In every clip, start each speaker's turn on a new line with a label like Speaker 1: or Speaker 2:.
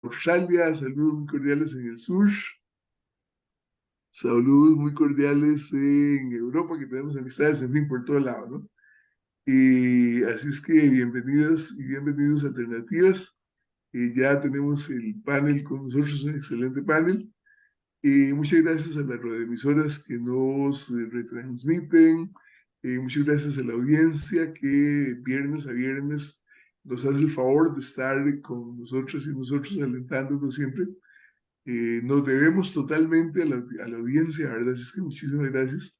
Speaker 1: Australia, saludos muy cordiales en el sur, saludos muy cordiales en Europa, que tenemos amistades, en fin, por todo lado, ¿no? Y así es que bienvenidas y bienvenidos a Alternativas. Ya tenemos el panel con nosotros, un excelente panel. Muchas gracias a las radioemisoras que nos retransmiten. Muchas gracias a la audiencia que viernes a viernes nos hace el favor de estar con nosotros y nosotros alentándonos siempre. Nos debemos totalmente a la audiencia, ¿verdad? Así es que muchísimas gracias.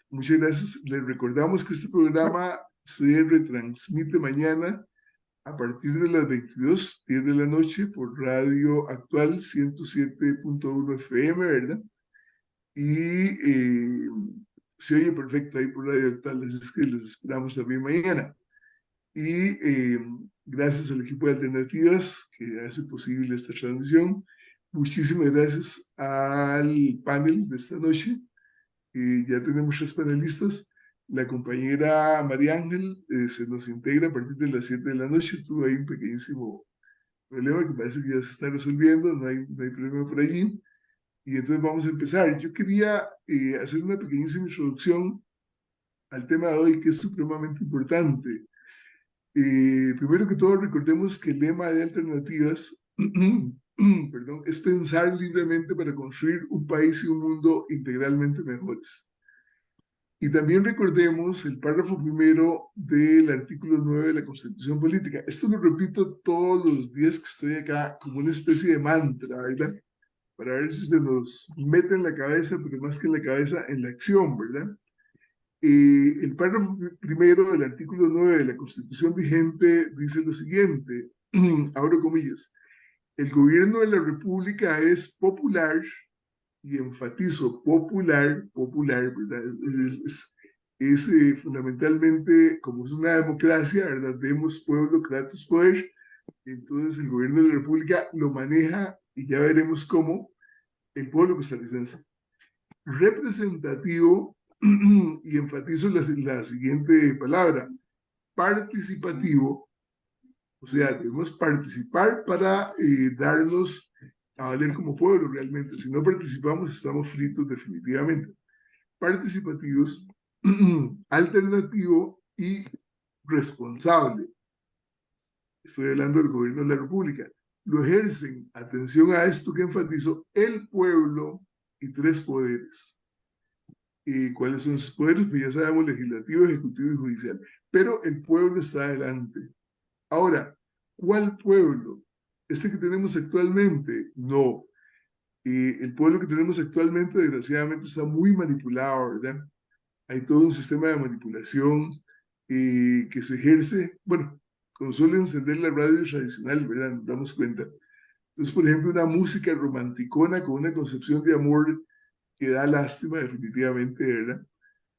Speaker 1: Muchas gracias. Les recordamos que este programa se retransmite mañana a partir de las 22:10 de la noche por Radio Actual 107.1 FM, ¿verdad? Y se oye perfecto ahí por Radio Actual, así es que les esperamos también mañana. Y gracias al equipo de Alternativas que hace posible esta transmisión. Muchísimas gracias al panel de esta noche. Ya tenemos 3 panelistas. La compañera María Ángel se nos integra a partir de las 7 de la noche. Tuvo ahí un pequeñísimo problema que parece que ya se está resolviendo, no hay problema por allí. Y entonces vamos a empezar. Yo quería hacer una pequeñísima introducción al tema de hoy, que es supremamente importante. Primero que todo, recordemos que el lema de Alternativas perdón, es pensar libremente para construir un país y un mundo integralmente mejores. Y también recordemos el párrafo primero del artículo 9 de la Constitución Política. Esto lo repito todos los días que estoy acá como una especie de mantra, ¿verdad? Para ver si se nos mete en la cabeza, pero más que en la cabeza, en la acción, ¿verdad? El párrafo primero del artículo 9 de la Constitución vigente dice lo siguiente, abro comillas, el gobierno de la República es popular, y enfatizo popular, popular, ¿verdad? Fundamentalmente, como es una democracia, ¿verdad? Demos pueblo, kratos, poder. Entonces el gobierno de la República lo maneja y ya veremos cómo el pueblo costarricense. Representativo, y enfatizo la siguiente palabra, participativo, o sea, debemos participar para darnos a valer como pueblo realmente. Si no participamos, estamos fritos definitivamente. Participativos, alternativo y responsable. Estoy hablando del gobierno de la República. Lo ejercen, atención a esto que enfatizo, el pueblo y 3 poderes. ¿Y cuáles son sus poderes? Pues ya sabemos, legislativo, ejecutivo y judicial. Pero el pueblo está adelante. Ahora, ¿cuál pueblo? ¿Este que tenemos actualmente? No. El pueblo que tenemos actualmente, desgraciadamente, está muy manipulado, ¿verdad? Hay todo un sistema de manipulación que se ejerce, bueno, con solo encender la radio tradicional, ¿verdad? Nos damos cuenta. Entonces, por ejemplo, una música romanticona con una concepción de amor que da lástima definitivamente, ¿verdad?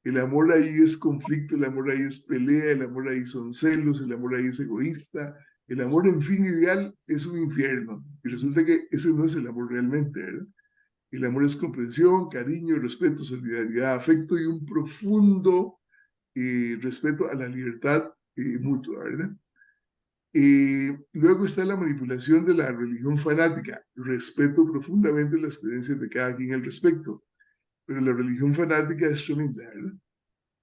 Speaker 1: El amor ahí es conflicto, el amor ahí es pelea, el amor ahí son celos, el amor ahí es egoísta, el amor en fin ideal es un infierno. Y resulta que ese no es el amor realmente, ¿verdad? El amor es comprensión, cariño, respeto, solidaridad, afecto y un profundo respeto a la libertad mutua, ¿verdad? Luego está la manipulación de la religión fanática. Respeto profundamente las creencias de cada quien al respecto, pero la religión fanática es tremenda, ¿verdad?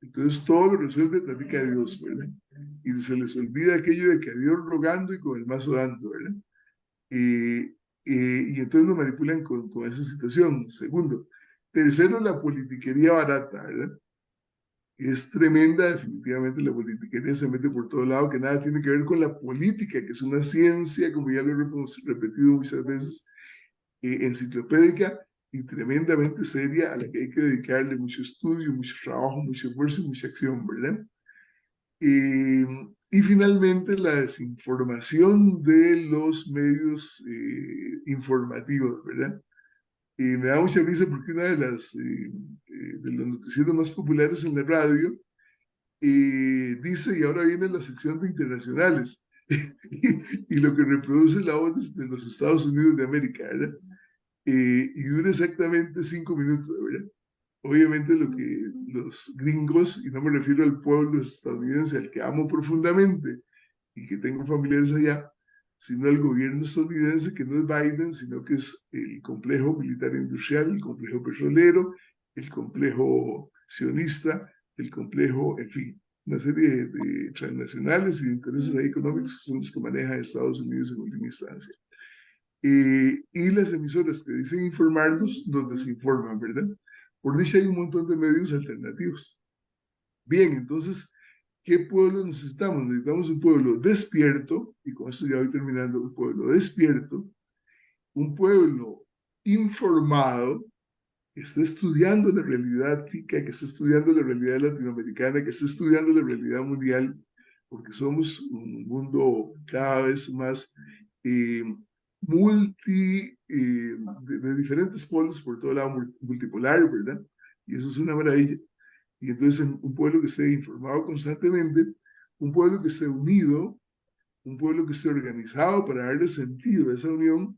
Speaker 1: Entonces todo lo resuelve táctica a Dios, ¿verdad? Y se les olvida aquello de que a Dios rogando y con el mazo dando, ¿verdad? Y entonces nos manipulan con esa situación. Segundo. Tercero, la politiquería barata, ¿verdad? Es tremenda, definitivamente la politiquería se mete por todo lado, que nada tiene que ver con la política, que es una ciencia, como ya lo hemos repetido muchas veces, enciclopédica y tremendamente seria, a la que hay que dedicarle mucho estudio, mucho trabajo, mucho esfuerzo y mucha acción, ¿verdad? Y finalmente la desinformación de los medios informativos, ¿verdad? Me da mucha risa porque una de los noticieros más populares en la radio dice, y ahora viene la sección de internacionales, y lo que reproduce la voz de los Estados Unidos de América, ¿verdad? Y dura exactamente 5 minutos, ¿verdad? Obviamente lo que los gringos, y no me refiero al pueblo estadounidense, al que amo profundamente y que tengo familiares allá, sino el gobierno estadounidense, que no es Biden, sino que es el complejo militar industrial, el complejo petrolero, el complejo sionista, el complejo, en fin, una serie de transnacionales y de intereses ahí económicos que son los que manejan Estados Unidos en última instancia. Y las emisoras que dicen informarnos nos desinforman, ¿verdad? Por dicha hay un montón de medios alternativos. Bien, entonces, ¿qué pueblo necesitamos? Necesitamos un pueblo despierto, y con esto ya voy terminando, un pueblo despierto, un pueblo informado, que esté estudiando la realidad tica, que esté estudiando la realidad latinoamericana, que esté estudiando la realidad mundial, porque somos un mundo cada vez más eh, de diferentes polos, por todo lado multipolar, ¿verdad? Y eso es una maravilla. Y entonces un pueblo que esté informado constantemente, un pueblo que esté unido, un pueblo que esté organizado para darle sentido a esa unión,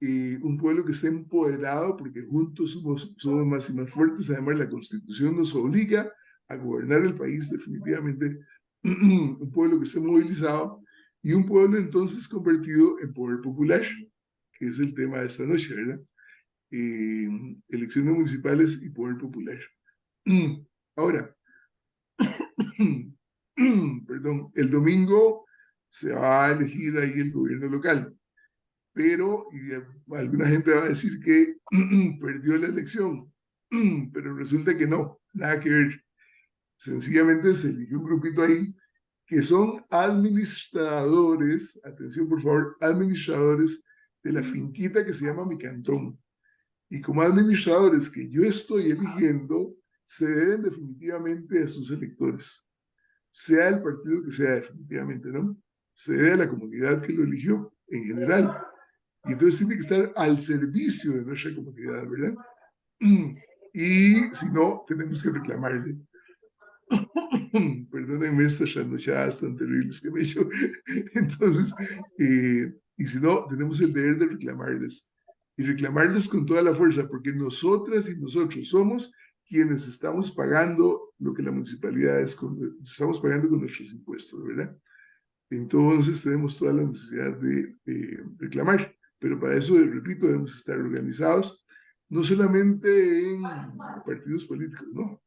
Speaker 1: y un pueblo que esté empoderado porque juntos somos más y más fuertes. Además, la Constitución nos obliga a gobernar el país definitivamente. Un pueblo que esté movilizado y un pueblo entonces convertido en poder popular, que es el tema de esta noche, ¿verdad? Elecciones municipales y poder popular. Ahora, perdón, el domingo se va a elegir ahí el gobierno local, pero alguna gente va a decir que perdió la elección, pero resulta que no, nada que ver. Sencillamente se eligió un grupito ahí que son administradores, atención por favor, administradores de la finquita que se llama Mi Cantón. Y como administradores que yo estoy eligiendo, se deben definitivamente a sus electores, sea el partido que sea definitivamente, ¿no? Se debe a la comunidad que lo eligió en general. Y entonces tiene que estar al servicio de nuestra comunidad, ¿verdad? Y si no, tenemos que reclamarle. Perdónenme estas trasnochadas tan terribles que me he hecho. Entonces, y si no, tenemos el deber de reclamarles. Y reclamarles con toda la fuerza, porque nosotras y nosotros somos quienes estamos pagando lo que la municipalidad estamos pagando con nuestros impuestos, ¿verdad? Entonces tenemos toda la necesidad de reclamar, pero para eso, repito, debemos estar organizados, no solamente en partidos políticos, no,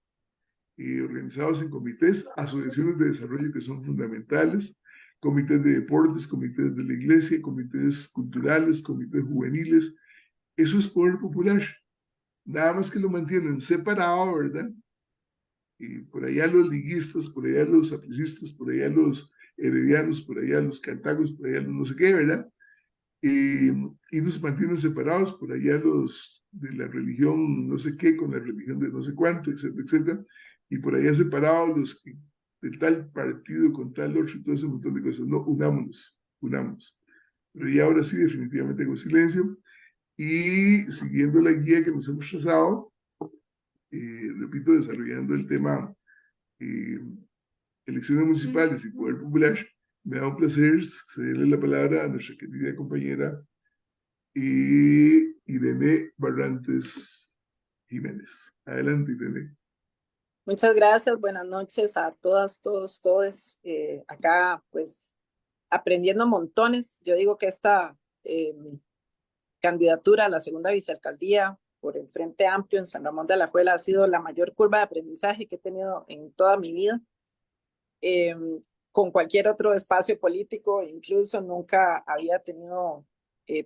Speaker 1: organizados en comités, asociaciones de desarrollo que son fundamentales, comités de deportes, comités de la iglesia, comités culturales, comités juveniles. Eso es poder popular. Nada más que lo mantienen separado, ¿verdad? Y por allá los liguistas, por allá los aplicistas, por allá los heredianos, por allá los cartagos, por allá los no sé qué, ¿verdad? Y nos mantienen separados, por allá los de la religión no sé qué, con la religión de no sé cuánto, etcétera, etcétera, y por allá separados los que de tal partido con tal otro y todo ese montón de cosas. No, unámonos, unámonos. Pero ya ahora sí, definitivamente con silencio y siguiendo la guía que nos hemos trazado, repito, desarrollando el tema eh, elecciones municipales y poder popular, me da un placer cederle la palabra a nuestra querida compañera Irene Barrantes Jiménez. Adelante, Irene.
Speaker 2: Muchas gracias, buenas noches a todas, todos, todes. Acá, pues, aprendiendo montones. Yo digo que esta candidatura a la segunda vicealcaldía por el Frente Amplio en San Ramón de Alajuela ha sido la mayor curva de aprendizaje que he tenido en toda mi vida. Con cualquier otro espacio político, incluso nunca había tenido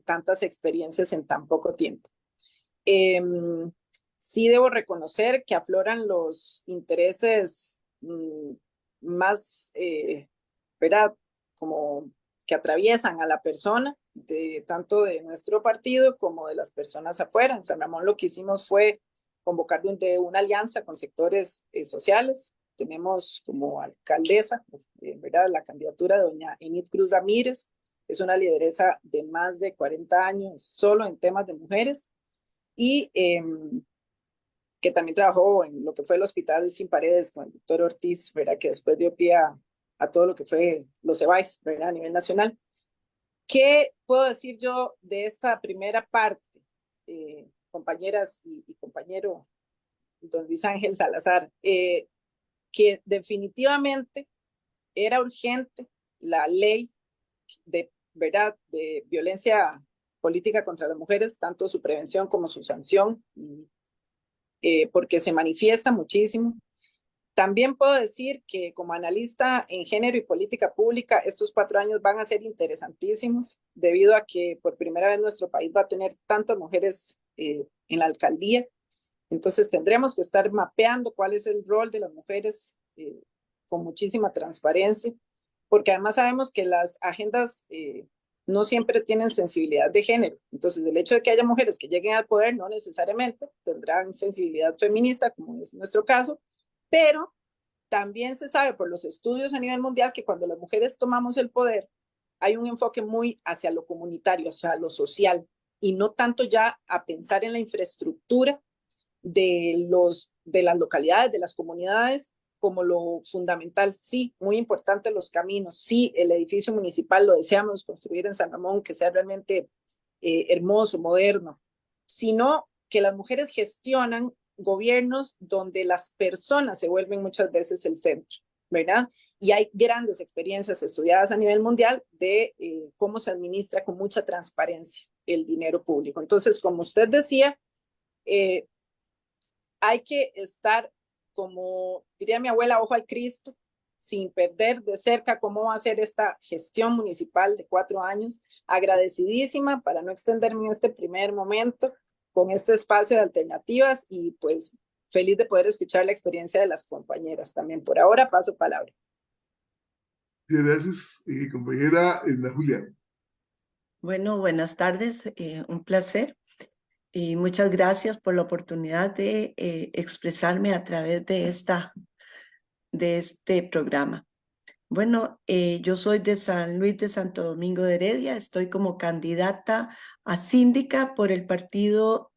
Speaker 2: tantas experiencias en tan poco tiempo. Sí debo reconocer que afloran los intereses más, ¿verdad? Como que atraviesan a la persona, tanto de nuestro partido como de las personas afuera. En San Ramón lo que hicimos fue convocar una alianza con sectores sociales. Tenemos como alcaldesa, ¿verdad? La candidatura de doña Enid Cruz Ramírez, es una lideresa de más de 40 años solo en temas de mujeres y que también trabajó en lo que fue el Hospital Sin Paredes con el doctor Ortiz, ¿verdad? Que después dio pie a todo lo que fue los EBAIS, ¿verdad? A nivel nacional. ¿Qué puedo decir yo de esta primera parte, compañeras y compañero don Luis Ángel Salazar? Que definitivamente era urgente la ley ¿verdad?, de violencia política contra las mujeres, tanto su prevención como su sanción, porque se manifiesta muchísimo. También puedo decir que como analista en género y política pública, estos 4 años van a ser interesantísimos debido a que por primera vez nuestro país va a tener tantas mujeres en la alcaldía. Entonces tendremos que estar mapeando cuál es el rol de las mujeres con muchísima transparencia, porque además sabemos que las agendas no siempre tienen sensibilidad de género. Entonces el hecho de que haya mujeres que lleguen al poder no necesariamente tendrán sensibilidad feminista, como es nuestro caso, pero también se sabe por los estudios a nivel mundial que cuando las mujeres tomamos el poder, hay un enfoque muy hacia lo comunitario, hacia lo social, y no tanto ya a pensar en la infraestructura de las localidades, de las comunidades, como lo fundamental. Sí, muy importante los caminos. Sí, el edificio municipal lo deseamos construir en San Ramón, que sea realmente hermoso, moderno, sino que las mujeres gestionan gobiernos donde las personas se vuelven muchas veces el centro, ¿verdad? Y hay grandes experiencias estudiadas a nivel mundial de cómo se administra con mucha transparencia el dinero público. Entonces, como usted decía, hay que estar, como diría mi abuela, ojo al Cristo, sin perder de cerca cómo va a ser esta gestión municipal de 4 años. Agradecidísima, para no extenderme en este primer momento, con este espacio de alternativas, y pues feliz de poder escuchar la experiencia de las compañeras también. Por ahora paso palabra.
Speaker 1: Muchas gracias, compañera Edna Julia.
Speaker 3: Bueno, buenas tardes, un placer. Y muchas gracias por la oportunidad de expresarme a través de este programa. Bueno, yo soy de San Luis de Santo Domingo de Heredia, estoy como candidata a síndica por el partido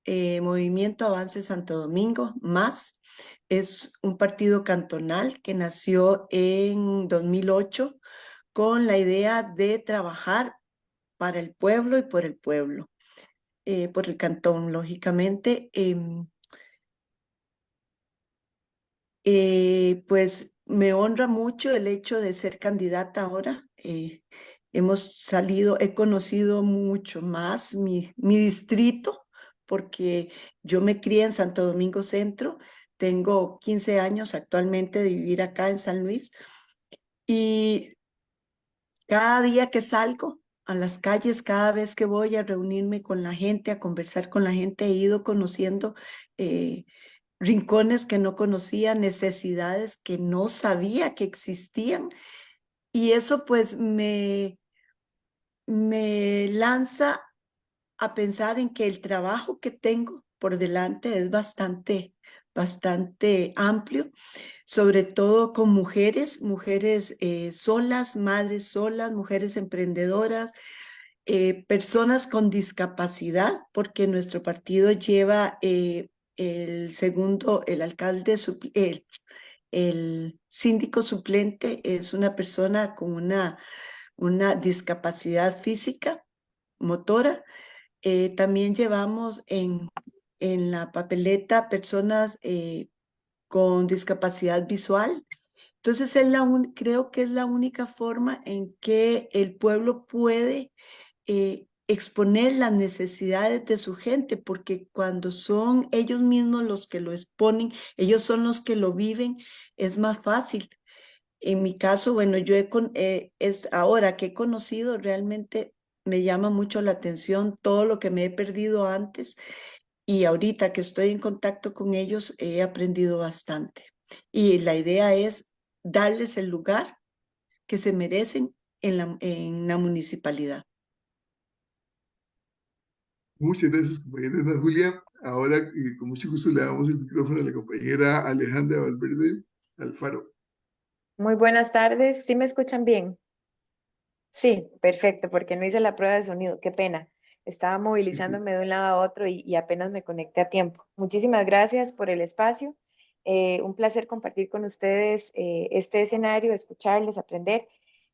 Speaker 3: Movimiento Avance Santo Domingo, MAS. Es un partido cantonal que nació en 2008 con la idea de trabajar para el pueblo y por el pueblo. Por el cantón, lógicamente. Pues me honra mucho el hecho de ser candidata ahora. He conocido mucho más mi distrito, porque yo me crié en Santo Domingo Centro, tengo 15 años actualmente de vivir acá en San Luis, y cada día que salgo a las calles, cada vez que voy a reunirme con la gente, a conversar con la gente, he ido conociendo rincones que no conocía, necesidades que no sabía que existían. Y eso pues me lanza a pensar en que el trabajo que tengo por delante es bastante amplio, sobre todo con mujeres solas, madres solas, mujeres emprendedoras, personas con discapacidad, porque nuestro partido lleva el alcalde, el síndico suplente es una persona con una discapacidad física, motora. También llevamos en la papeleta personas con discapacidad visual. Entonces creo que es la única forma en que el pueblo puede exponer las necesidades de su gente, porque cuando son ellos mismos los que lo exponen, ellos son los que lo viven, es más fácil. En mi caso, bueno, es ahora que he conocido, realmente me llama mucho la atención todo lo que me he perdido antes, y ahorita que estoy en contacto con ellos he aprendido bastante. Y la idea es darles el lugar que se merecen en la municipalidad.
Speaker 1: Muchas gracias, compañera Edna Julia. Ahora, con mucho gusto, le damos el micrófono a la compañera Alejandra Valverde Alfaro.
Speaker 4: Muy buenas tardes, ¿sí me escuchan bien? Sí, perfecto, porque no hice la prueba de sonido, qué pena. Estaba movilizándome de un lado a otro y apenas me conecté a tiempo. Muchísimas gracias por el espacio. Un placer compartir con ustedes este escenario, escucharles, aprender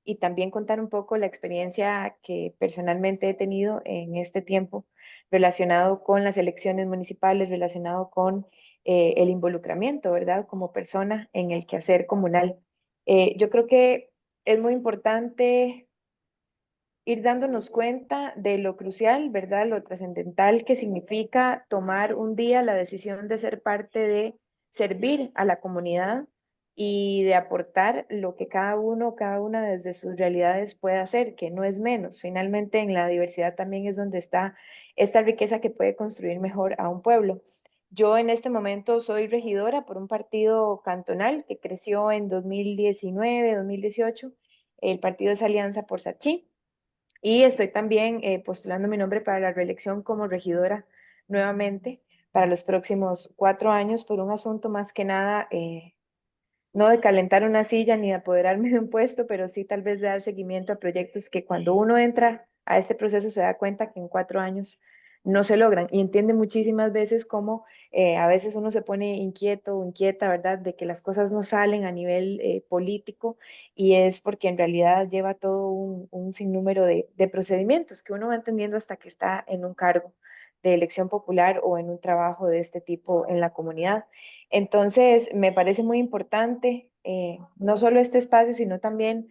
Speaker 4: y también contar un poco la experiencia que personalmente he tenido en este tiempo relacionado con las elecciones municipales, relacionado con el involucramiento, ¿verdad? Como persona en el quehacer comunal. Yo creo que es muy importante ir dándonos cuenta de lo crucial, ¿verdad? Lo trascendental que significa tomar un día la decisión de ser parte de servir a la comunidad y de aportar lo que cada uno, cada una desde sus realidades puede hacer, que no es menos. Finalmente, en la diversidad también es donde está esta riqueza que puede construir mejor a un pueblo. Yo en este momento soy regidora por un partido cantonal que creció en 2019, 2018. El partido es Alianza por Sachí. Y estoy también postulando mi nombre para la reelección como regidora nuevamente para los próximos 4 años por un asunto más que nada, no de calentar una silla ni de apoderarme de un puesto, pero sí tal vez de dar seguimiento a proyectos que cuando uno entra a este proceso se da cuenta que en 4 años no se logran y entiende muchísimas veces cómo a veces uno se pone inquieto o inquieta, ¿verdad?, de que las cosas no salen a nivel político y es porque en realidad lleva todo un sinnúmero de procedimientos que uno va entendiendo hasta que está en un cargo de elección popular o en un trabajo de este tipo en la comunidad. Entonces, me parece muy importante no solo este espacio, sino también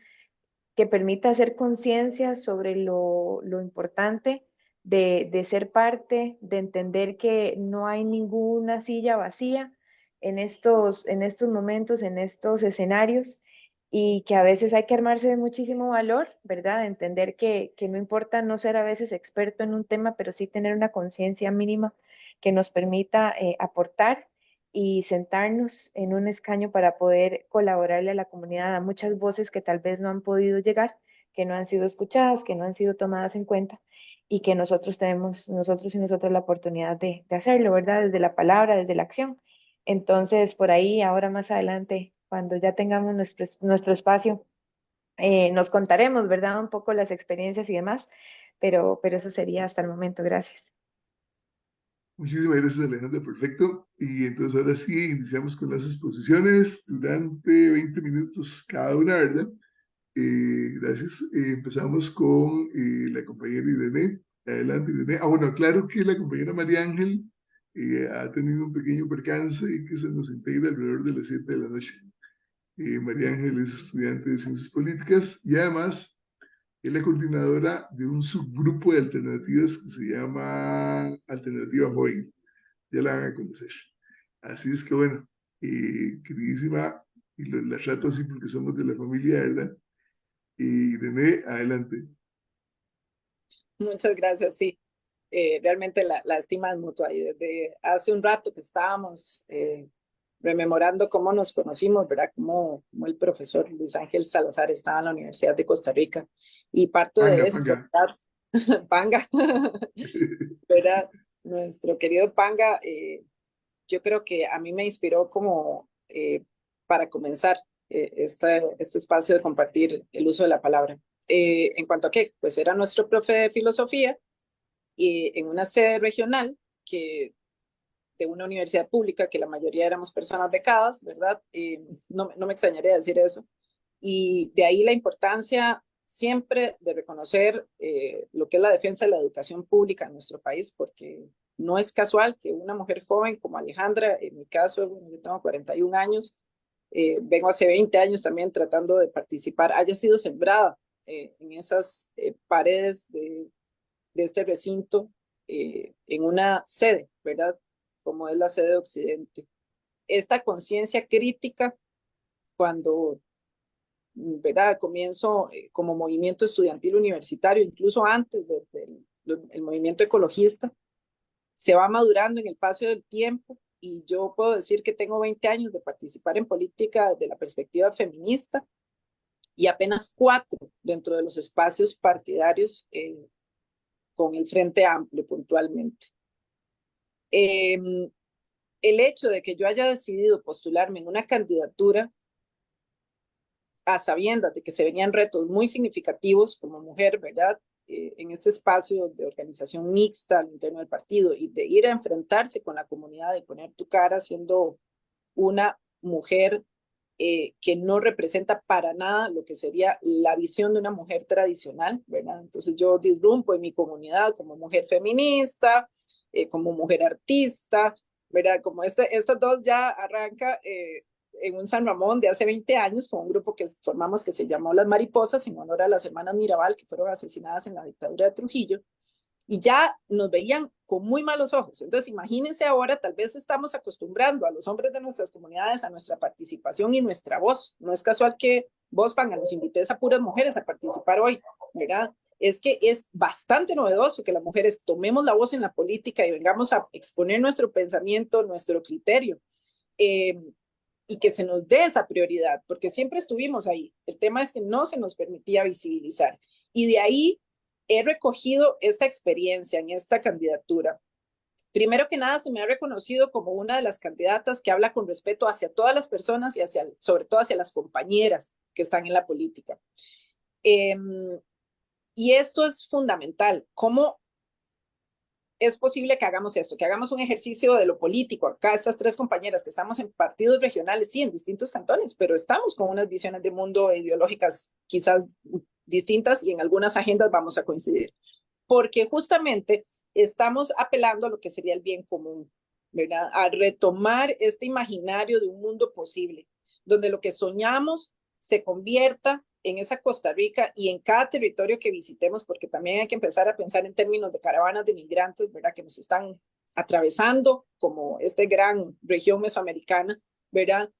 Speaker 4: que permita hacer conciencia sobre lo importante de ser parte, de entender que no hay ninguna silla vacía en estos momentos, en estos escenarios, y que a veces hay que armarse de muchísimo valor, ¿verdad? De entender que no importa no ser a veces experto en un tema, pero sí tener una conciencia mínima que nos permita aportar y sentarnos en un escaño para poder colaborarle a la comunidad, a muchas voces que tal vez no han podido llegar, que no han sido escuchadas, que no han sido tomadas en cuenta y que nosotros tenemos, nosotros y nosotros la oportunidad de hacerlo, ¿verdad? Desde la palabra, desde la acción. Entonces, por ahí, ahora más adelante, cuando ya tengamos nuestro espacio, nos contaremos, ¿verdad? Un poco las experiencias y demás, pero eso sería hasta el momento. Gracias.
Speaker 1: Muchísimas gracias, Alejandra, perfecto. Y entonces ahora sí, iniciamos con las exposiciones durante 20 minutos cada una, ¿verdad? Gracias. Empezamos con la compañera Irene. Adelante, Irene. Ah, bueno, claro que la compañera María Ángel ha tenido un pequeño percance y que se nos integra alrededor de las 7 de la noche. María Ángel es estudiante de Ciencias Políticas y además es la coordinadora de un subgrupo de alternativas que se llama Alternativa Joven. Ya la van a conocer. Así es que bueno, queridísima, y la trato así porque somos de la familia, ¿verdad? Irene, adelante.
Speaker 2: Muchas gracias, sí. Realmente la estima es mutua y desde hace un rato que estábamos rememorando cómo nos conocimos, ¿verdad? Como el profesor Luis Ángel Salazar estaba en la Universidad de Costa Rica y parto de
Speaker 1: Panga,
Speaker 2: esto,
Speaker 1: panga.
Speaker 2: ¿verdad? Panga, ¿verdad? Nuestro querido Panga, yo creo que a mí me inspiró como para comenzar este espacio de compartir el uso de la palabra. En cuanto a qué, pues era nuestro profe de filosofía y en una sede regional que de una universidad pública, que la mayoría éramos personas becadas, ¿verdad? No me extrañaría decir eso. Y de ahí la importancia siempre de reconocer lo que es la defensa de la educación pública en nuestro país, porque no es casual que una mujer joven como Alejandra, en mi caso, bueno, yo tengo 41 años, vengo hace 20 años también tratando de participar, haya sido sembrada en esas paredes de este recinto en una sede, ¿verdad? Como es la sede de Occidente. Esta conciencia crítica, cuando, ¿verdad? Comienzo como movimiento estudiantil universitario, incluso antes del movimiento ecologista, se va madurando en el paso del tiempo y yo puedo decir que tengo 20 años de participar en política desde la perspectiva feminista y apenas 4 dentro de los espacios partidarios con el Frente Amplio puntualmente. El hecho de que yo haya decidido postularme en una candidatura a sabiendas de que se venían retos muy significativos como mujer, ¿verdad? En este espacio de organización mixta al interno del partido y de ir a enfrentarse con la comunidad y poner tu cara siendo una mujer que no representa para nada lo que sería la visión de una mujer tradicional, ¿verdad? Entonces yo disrumpo en mi comunidad como mujer feminista, como mujer artista, ¿verdad? Como estas dos ya arranca en un San Ramón de hace 20 años con un grupo que formamos que se llamó Las Mariposas en honor a las hermanas Mirabal que fueron asesinadas en la dictadura de Trujillo y ya nos veían con muy malos ojos. Entonces imagínense ahora, tal vez estamos acostumbrando a los hombres de nuestras comunidades a nuestra participación y nuestra voz. No es casual que vos, Panga, nos invites a puras mujeres a participar hoy, ¿verdad? Es que es bastante novedoso que las mujeres tomemos la voz en la política y vengamos a exponer nuestro pensamiento, nuestro criterio. Y que se nos dé esa prioridad, porque siempre estuvimos ahí. El tema es que no se nos permitía visibilizar. Y de ahí he recogido esta experiencia en esta candidatura. Primero que nada, se me ha reconocido como una de las candidatas que habla con respeto hacia todas las personas y sobre todo hacia las compañeras que están en la política. Y esto es fundamental. ¿Cómo es posible que hagamos esto? Que hagamos un ejercicio de lo político. Acá estas tres compañeras que estamos en partidos regionales, sí, en distintos cantones, pero estamos con unas visiones de mundo ideológicas quizás distintas y en algunas agendas vamos a coincidir. Porque justamente estamos apelando a lo que sería el bien común, ¿verdad? A retomar este imaginario de un mundo posible, donde lo que soñamos se convierta en esa Costa Rica y en cada territorio que visitemos, porque también hay que empezar a pensar en términos de caravanas de migrantes, ¿verdad? Que nos están atravesando como esta gran región mesoamericana, ¿verdad?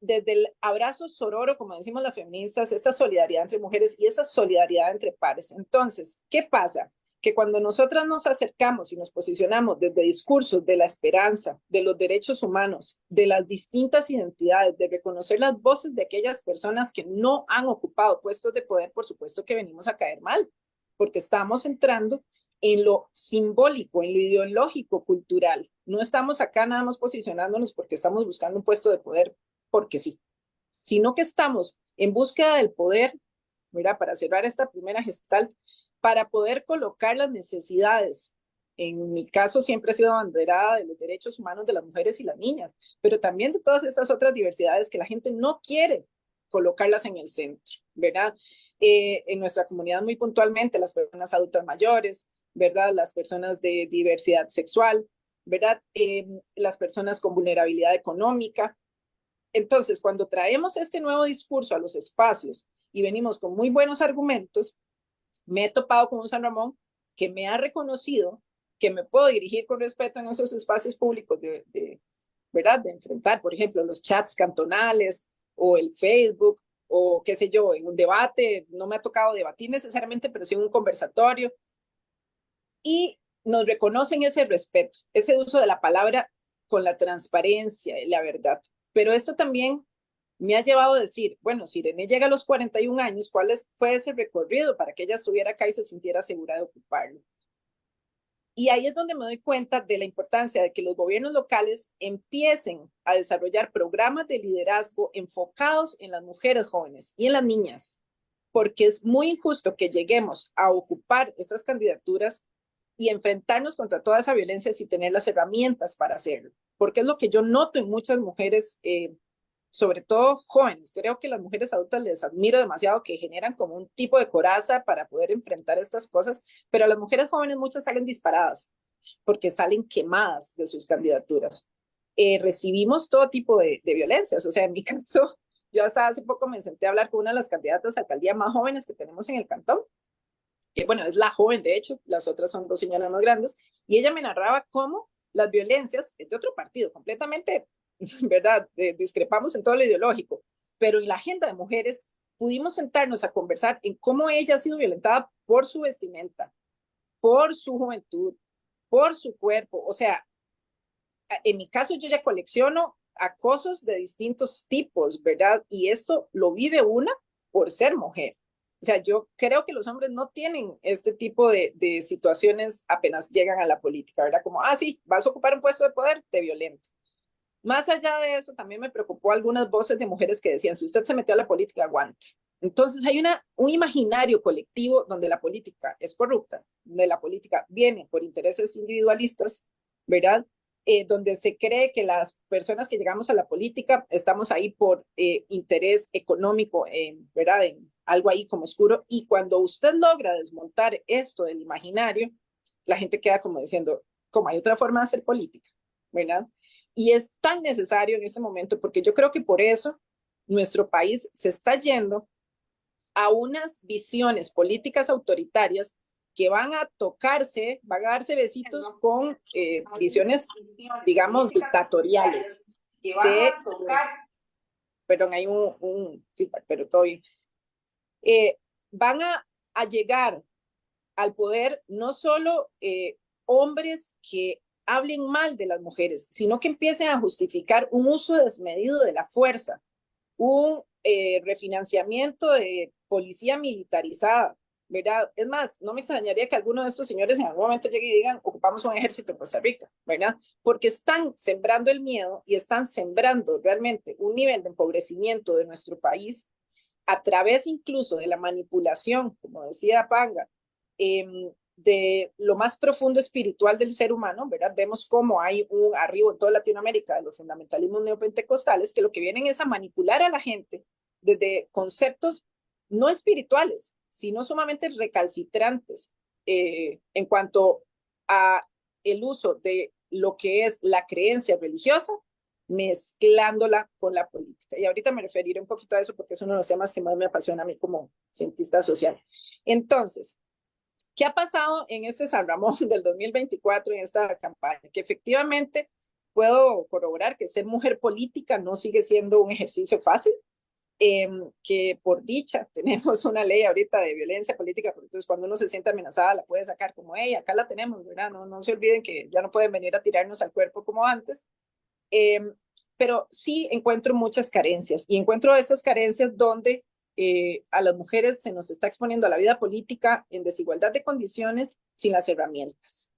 Speaker 2: Desde el abrazo sororo, como decimos las feministas, esta solidaridad entre mujeres y esa solidaridad entre pares. Entonces, ¿qué pasa? Que cuando nosotras nos acercamos y nos posicionamos desde discursos de la esperanza, de los derechos humanos, de las distintas identidades, de reconocer las voces de aquellas personas que no han ocupado puestos de poder, por supuesto que venimos a caer mal, porque estamos entrando en lo simbólico, en lo ideológico, cultural. No estamos acá nada más posicionándonos porque estamos buscando un puesto de poder porque sí, sino que estamos en búsqueda del poder, mira, para cerrar esta primera gestalt, para poder colocar las necesidades. En mi caso siempre he sido abanderada de los derechos humanos de las mujeres y las niñas, pero también de todas estas otras diversidades que la gente no quiere colocarlas en el centro, ¿verdad? En nuestra comunidad muy puntualmente, las personas adultas mayores, ¿verdad? Las personas de diversidad sexual, ¿verdad? Las personas con vulnerabilidad económica. Entonces, cuando traemos este nuevo discurso a los espacios y venimos con muy buenos argumentos, me he topado con un San Ramón que me ha reconocido que me puedo dirigir con respeto en esos espacios públicos ¿verdad? De enfrentar, por ejemplo, los chats cantonales o el Facebook o qué sé yo, en un debate, no me ha tocado debatir necesariamente, pero sí en un conversatorio. Y nos reconocen ese respeto, ese uso de la palabra con la transparencia y la verdad. Pero esto también me ha llevado a decir, bueno, si Irene llega a los 41 años, ¿cuál fue ese recorrido para que ella estuviera acá y se sintiera segura de ocuparlo? Y ahí es donde me doy cuenta de la importancia de que los gobiernos locales empiecen a desarrollar programas de liderazgo enfocados en las mujeres jóvenes y en las niñas, porque es muy injusto que lleguemos a ocupar estas candidaturas y enfrentarnos contra toda esa violencia sin tener las herramientas para hacerlo, porque es lo que yo noto en muchas mujeres, sobre todo jóvenes. Creo que las mujeres adultas les admiro demasiado, que generan como un tipo de coraza para poder enfrentar estas cosas, pero las mujeres jóvenes muchas salen disparadas porque salen quemadas de sus candidaturas. Recibimos todo tipo de violencias, o sea, en mi caso, yo hasta hace poco me senté a hablar con una de las candidatas a alcaldía más jóvenes que tenemos en el cantón, que bueno, es la joven de hecho, las otras son dos señoras más grandes, y ella me narraba cómo las violencias de otro partido, completamente, ¿verdad? Discrepamos en todo lo ideológico, pero en la agenda de mujeres pudimos sentarnos a conversar en cómo ella ha sido violentada por su vestimenta, por su juventud, por su cuerpo. O sea, en mi caso yo ya colecciono acosos de distintos tipos, ¿verdad? Y esto lo vive una por ser mujer. O sea, yo creo que los hombres no tienen este tipo de situaciones apenas llegan a la política, ¿verdad? Como, sí, vas a ocupar un puesto de poder, te violento. Más allá de eso, también me preocupó algunas voces de mujeres que decían, si usted se metió a la política, aguante. Entonces hay un imaginario colectivo donde la política es corrupta, donde la política viene por intereses individualistas, ¿verdad? Donde se cree que las personas que llegamos a la política estamos ahí por interés económico, ¿verdad? En algo ahí como oscuro. Y cuando usted logra desmontar esto del imaginario, la gente queda como diciendo, ¿cómo hay otra forma de hacer política? ¿verdad? Y es tan necesario en este momento, porque yo creo que por eso nuestro país se está yendo a unas visiones políticas autoritarias que van a tocarse, van a darse besitos con visiones, digamos, dictatoriales. De, perdón, hay un feedback, pero todo bien. Van a llegar al poder no solo hombres que hablen mal de las mujeres, sino que empiecen a justificar un uso desmedido de la fuerza, un refinanciamiento de policía militarizada, ¿verdad? Es más, no me extrañaría que alguno de estos señores en algún momento llegue y digan, ocupamos un ejército en Costa Rica, ¿verdad? Porque están sembrando el miedo y están sembrando realmente un nivel de empobrecimiento de nuestro país a través incluso de la manipulación, como decía Panga, de lo más profundo espiritual del ser humano, ¿verdad? Vemos cómo hay un arribo en toda Latinoamérica de los fundamentalismos neopentecostales que lo que vienen es a manipular a la gente desde conceptos no espirituales, sino sumamente recalcitrantes en cuanto a el uso de lo que es la creencia religiosa, mezclándola con la política. Y ahorita me referiré un poquito a eso porque es uno de los temas que más me apasiona a mí como cientista social. Entonces, ¿qué ha pasado en este San Ramón del 2024, en esta campaña? Que efectivamente puedo corroborar que ser mujer política no sigue siendo un ejercicio fácil, que por dicha tenemos una ley ahorita de violencia política, porque entonces cuando uno se siente amenazada la puede sacar como, hey, acá la tenemos, ¿verdad? No se olviden que ya no pueden venir a tirarnos al cuerpo como antes. Pero sí encuentro muchas carencias y encuentro estas carencias donde a las mujeres se nos está exponiendo a la vida política en desigualdad de condiciones sin las herramientas.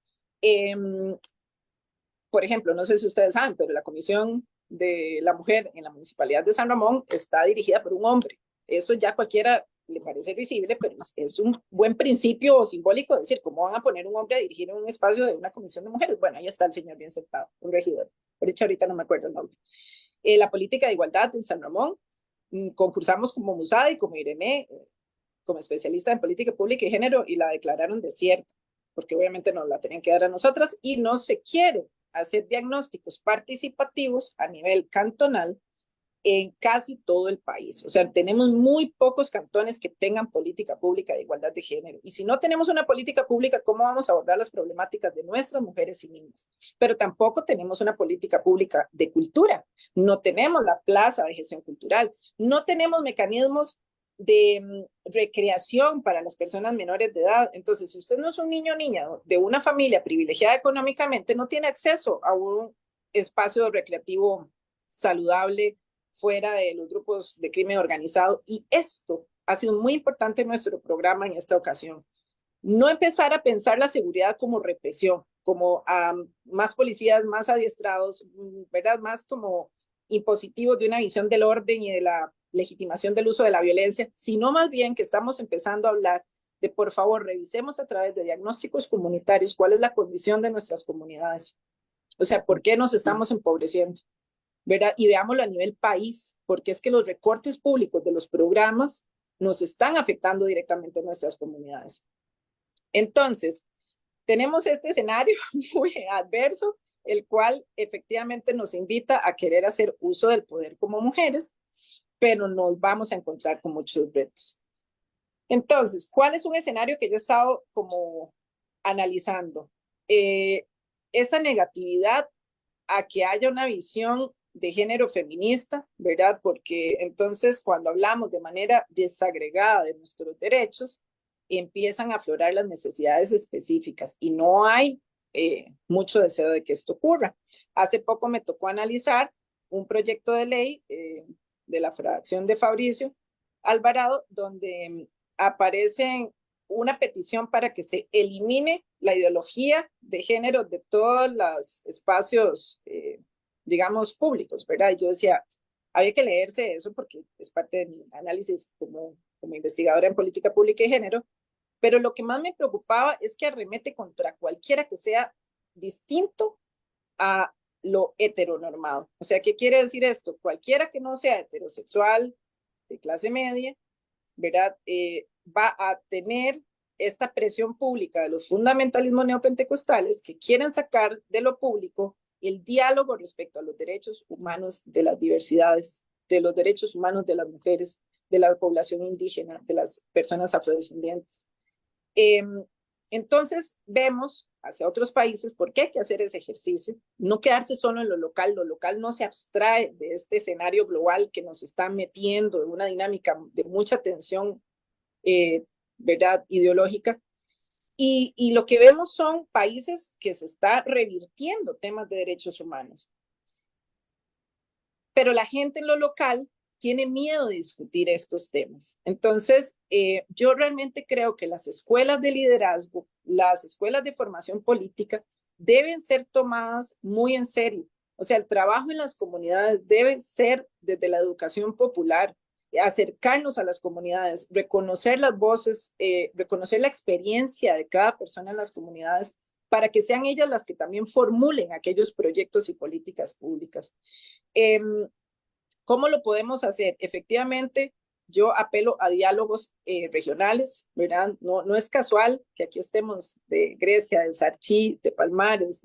Speaker 2: Por ejemplo, no sé si ustedes saben, pero la Comisión de la Mujer en la Municipalidad de San Ramón está dirigida por un hombre. Eso ya a cualquiera le parece visible, pero es un buen principio simbólico decir, ¿cómo van a poner un hombre a dirigir un espacio de una comisión de mujeres? Bueno, ahí está el señor bien sentado, un regidor. Por hecho, ahorita no me acuerdo el nombre. La política de igualdad en San Ramón, concursamos como Musada y como Irene, como especialista en política pública y género, y la declararon desierta, porque obviamente nos la tenían que dar a nosotras, y no se quiere hacer diagnósticos participativos a nivel cantonal en casi todo el país. O sea, tenemos muy pocos cantones que tengan política pública de igualdad de género. Y si no tenemos una política pública, ¿cómo vamos a abordar las problemáticas de nuestras mujeres y niñas? Pero tampoco tenemos una política pública de cultura. No tenemos la plaza de gestión cultural. No tenemos mecanismos de recreación para las personas menores de edad. Entonces, si usted no es un niño o niña de una familia privilegiada económicamente, no tiene acceso a un espacio recreativo saludable, fuera de los grupos de crimen organizado. Y esto ha sido muy importante en nuestro programa en esta ocasión. No empezar a pensar la seguridad como represión, como más policías, más adiestrados, ¿verdad? Más como impositivos de una visión del orden y de la legitimación del uso de la violencia, sino más bien que estamos empezando a hablar de, por favor, revisemos a través de diagnósticos comunitarios cuál es la condición de nuestras comunidades. O sea, ¿por qué nos estamos empobreciendo? ¿Verdad? Y veámoslo a nivel país, porque es que los recortes públicos de los programas nos están afectando directamente a nuestras comunidades. Entonces, tenemos este escenario muy adverso, el cual efectivamente nos invita a querer hacer uso del poder como mujeres, pero nos vamos a encontrar con muchos retos. Entonces, ¿cuál es un escenario que yo he estado como analizando? Esa negatividad a que haya una visión de género feminista, ¿verdad? Porque entonces cuando hablamos de manera desagregada de nuestros derechos, empiezan a aflorar las necesidades específicas y no hay mucho deseo de que esto ocurra. Hace poco me tocó analizar un proyecto de ley de la fracción de Fabricio Alvarado, donde aparece una petición para que se elimine la ideología de género de todos los espacios, digamos, públicos, ¿verdad? Y yo decía, había que leerse eso porque es parte de mi análisis como investigadora en política pública y género, pero lo que más me preocupaba es que arremete contra cualquiera que sea distinto a lo heteronormado. O sea, ¿qué quiere decir esto? Cualquiera que no sea heterosexual, de clase media, ¿verdad? Va a tener esta presión pública de los fundamentalismos neopentecostales que quieren sacar de lo público el diálogo respecto a los derechos humanos de las diversidades, de los derechos humanos de las mujeres, de la población indígena, de las personas afrodescendientes. Entonces vemos hacia otros países por qué hay que hacer ese ejercicio, no quedarse solo en lo local no se abstrae de este escenario global que nos está metiendo en una dinámica de mucha tensión, ¿verdad?, ideológica. Y lo que vemos son países que se está revirtiendo temas de derechos humanos. Pero la gente en lo local tiene miedo de discutir estos temas. Entonces, yo realmente creo que las escuelas de liderazgo, las escuelas de formación política deben ser tomadas muy en serio. O sea, el trabajo en las comunidades debe ser desde la educación popular, acercarnos a las comunidades, reconocer las voces, reconocer la experiencia de cada persona en las comunidades para que sean ellas las que también formulen aquellos proyectos y políticas públicas. ¿Cómo lo podemos hacer? Efectivamente, yo apelo a diálogos regionales, ¿verdad? No es casual que aquí estemos de Grecia, de Sarchí, de Palmares,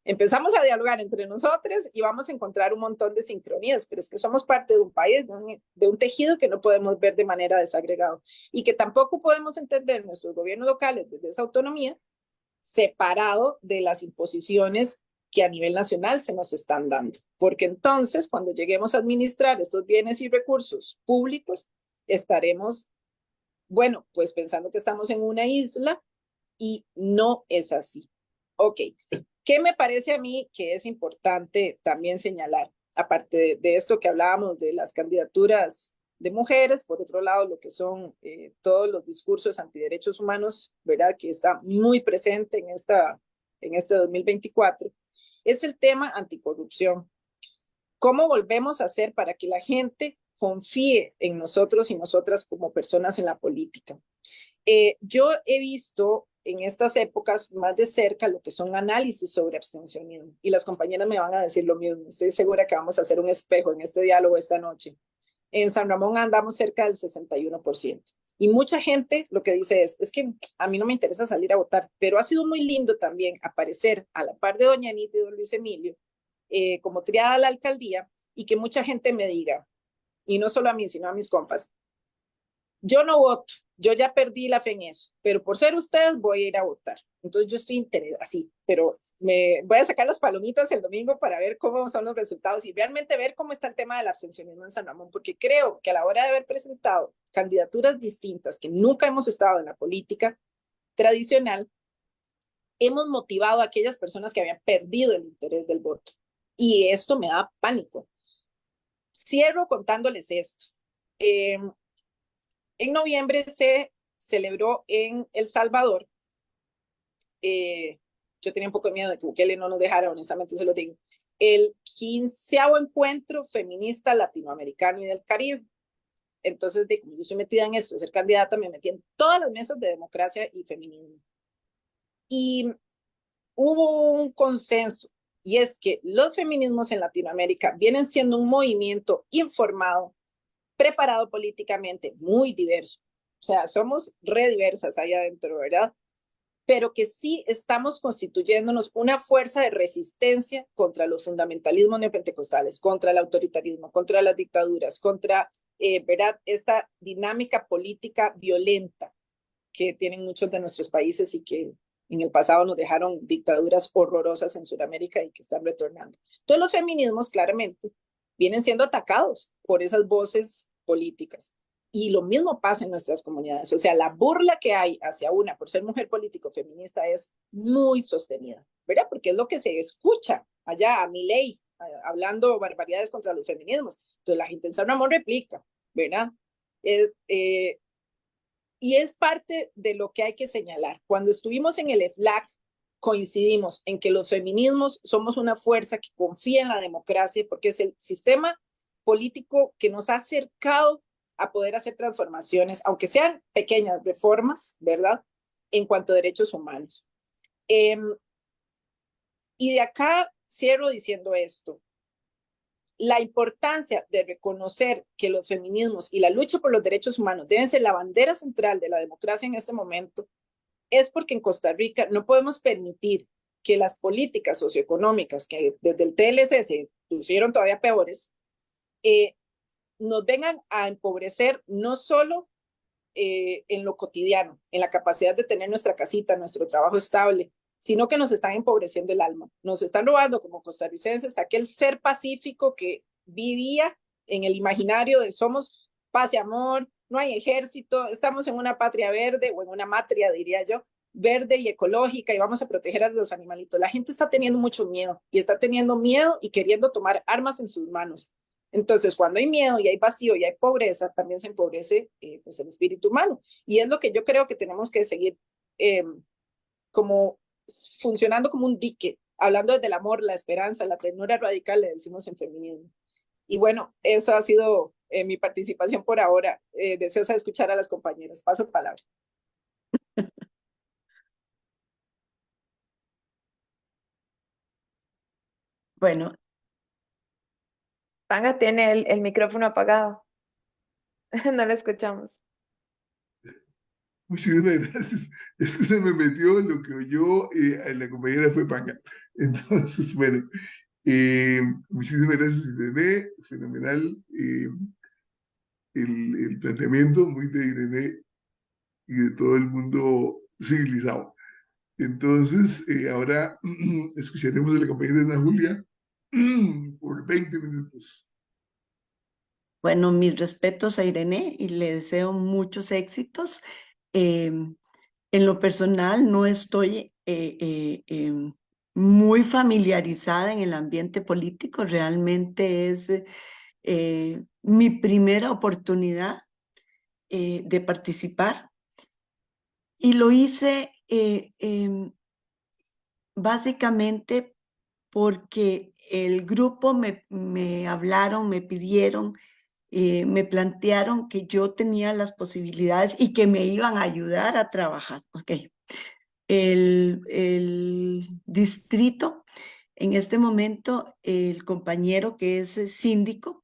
Speaker 2: empezamos a dialogar entre nosotros y vamos a encontrar un montón de sincronías, pero es que somos parte de un país, de un tejido que no podemos ver de manera desagregada y que tampoco podemos entender nuestros gobiernos locales desde esa autonomía separado de las imposiciones que a nivel nacional se nos están dando. Porque entonces, cuando lleguemos a administrar estos bienes y recursos públicos, estaremos, bueno, pues pensando que estamos en una isla y no es así. Ok, ¿qué me parece a mí que es importante también señalar? Aparte de esto que hablábamos de las candidaturas de mujeres, por otro lado, lo que son todos los discursos antiderechos humanos, ¿verdad? Que está muy presente en este 2024, es el tema anticorrupción. ¿Cómo volvemos a hacer para que la gente confíe en nosotros y nosotras como personas en la política? Yo he visto en estas épocas más de cerca lo que son análisis sobre abstencionismo y las compañeras me van a decir lo mismo. Estoy segura que vamos a hacer un espejo en este diálogo esta noche. En San Ramón andamos cerca del 61%. Y mucha gente lo que dice es que a mí no me interesa salir a votar, pero ha sido muy lindo también aparecer a la par de doña Anita y don Luis Emilio como triada a la alcaldía y que mucha gente me diga, y no solo a mí, sino a mis compas, yo no voto, yo ya perdí la fe en eso, pero por ser ustedes voy a ir a votar. Entonces yo estoy interesada, así, pero me voy a sacar las palomitas el domingo para ver cómo son los resultados y realmente ver cómo está el tema del abstencionismo en San Ramón, porque creo que a la hora de haber presentado candidaturas distintas que nunca hemos estado en la política tradicional, hemos motivado a aquellas personas que habían perdido el interés del voto. Y esto me da pánico. Cierro contándoles esto. En noviembre se celebró en El Salvador. Yo tenía un poco de miedo de que Bukele no nos dejara, honestamente se lo digo. El 15º encuentro feminista latinoamericano y del Caribe. Entonces, como yo estoy metida en esto, de ser candidata, me metí en todas las mesas de democracia y feminismo. Y hubo un consenso, y es que los feminismos en Latinoamérica vienen siendo un movimiento informado, preparado políticamente, muy diverso. O sea, somos re diversas ahí adentro, ¿verdad? Pero que sí estamos constituyéndonos una fuerza de resistencia contra los fundamentalismos neopentecostales, contra el autoritarismo, contra las dictaduras, contra, ¿verdad?, esta dinámica política violenta que tienen muchos de nuestros países y que en el pasado nos dejaron dictaduras horrorosas en Sudamérica y que están retornando. Entonces los feminismos claramente vienen siendo atacados por esas voces políticas. Y lo mismo pasa en nuestras comunidades. O sea, la burla que hay hacia una por ser mujer político feminista es muy sostenida, ¿verdad? Porque es lo que se escucha allá a Milei hablando barbaridades contra los feminismos. Entonces la gente en San Ramón replica, ¿verdad? Y es parte de lo que hay que señalar. Cuando estuvimos en el EFLAC, coincidimos en que los feminismos somos una fuerza que confía en la democracia porque es el sistema político que nos ha acercado a poder hacer transformaciones, aunque sean pequeñas reformas, ¿verdad?, en cuanto a derechos humanos. Y de acá cierro diciendo esto. La importancia de reconocer que los feminismos y la lucha por los derechos humanos deben ser la bandera central de la democracia en este momento es porque en Costa Rica no podemos permitir que las políticas socioeconómicas que desde el TLC se pusieron todavía peores, nos vengan a empobrecer no solo en lo cotidiano, en la capacidad de tener nuestra casita, nuestro trabajo estable, sino que nos están empobreciendo el alma. Nos están robando como costarricenses aquel ser pacífico que vivía en el imaginario de somos paz y amor, no hay ejército, estamos en una patria verde, o en una matria, diría yo, verde y ecológica, y vamos a proteger a los animalitos. La gente está teniendo mucho miedo, y está teniendo miedo y queriendo tomar armas en sus manos. Entonces, cuando hay miedo y hay vacío y hay pobreza, también se empobrece pues el espíritu humano. Y es lo que yo creo que tenemos que seguir como funcionando como un dique, hablando desde el amor, la esperanza, la ternura radical, le decimos en feminismo. Y bueno, eso ha sido mi participación por ahora. Deseosa de escuchar a las compañeras. Paso palabra.
Speaker 3: Bueno,
Speaker 4: Panga tiene el micrófono apagado. No lo escuchamos.
Speaker 1: Muchísimas gracias. Es que se me metió lo que oyó la compañera fue Panga. Entonces, bueno, muchísimas gracias, Irene. Fenomenal el planteamiento, muy de Irene y de todo el mundo civilizado. Entonces, ahora escucharemos a la compañera Ana Julia por 20 minutos.
Speaker 3: bueno, mis respetos a Irene y le deseo muchos éxitos. En lo personal, no estoy muy familiarizada en el ambiente político. Realmente es mi primera oportunidad de participar. Y lo hice básicamente porque el grupo me hablaron, me pidieron, me plantearon que yo tenía las posibilidades y que me iban a ayudar a trabajar. Okay. El distrito, en este momento, el compañero que es síndico,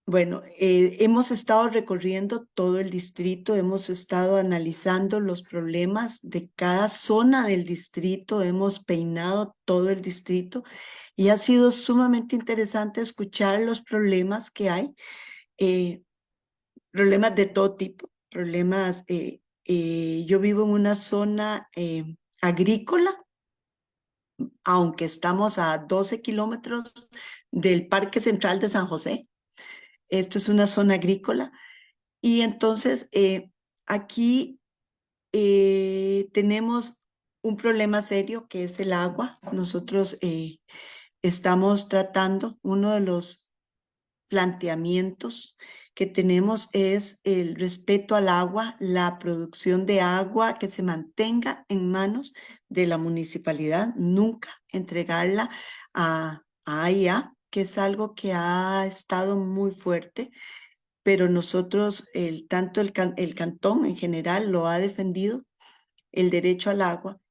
Speaker 3: bueno, hemos estado recorriendo todo el distrito, hemos estado analizando los problemas de cada zona del distrito, hemos peinado todo el distrito y ha sido sumamente interesante escuchar los problemas que hay, problemas de todo tipo, problemas, yo vivo en una zona agrícola, aunque estamos a 12 kilómetros del Parque Central de San José. Esto es una zona agrícola. Y entonces aquí tenemos un problema serio que es el agua. Nosotros estamos tratando, uno de los planteamientos que tenemos es el respeto al agua, la producción de agua que se mantenga en manos de la municipalidad, nunca entregarla a AIA, que es algo que ha estado muy fuerte, pero nosotros, tanto el cantón en general lo ha defendido, el derecho al agua,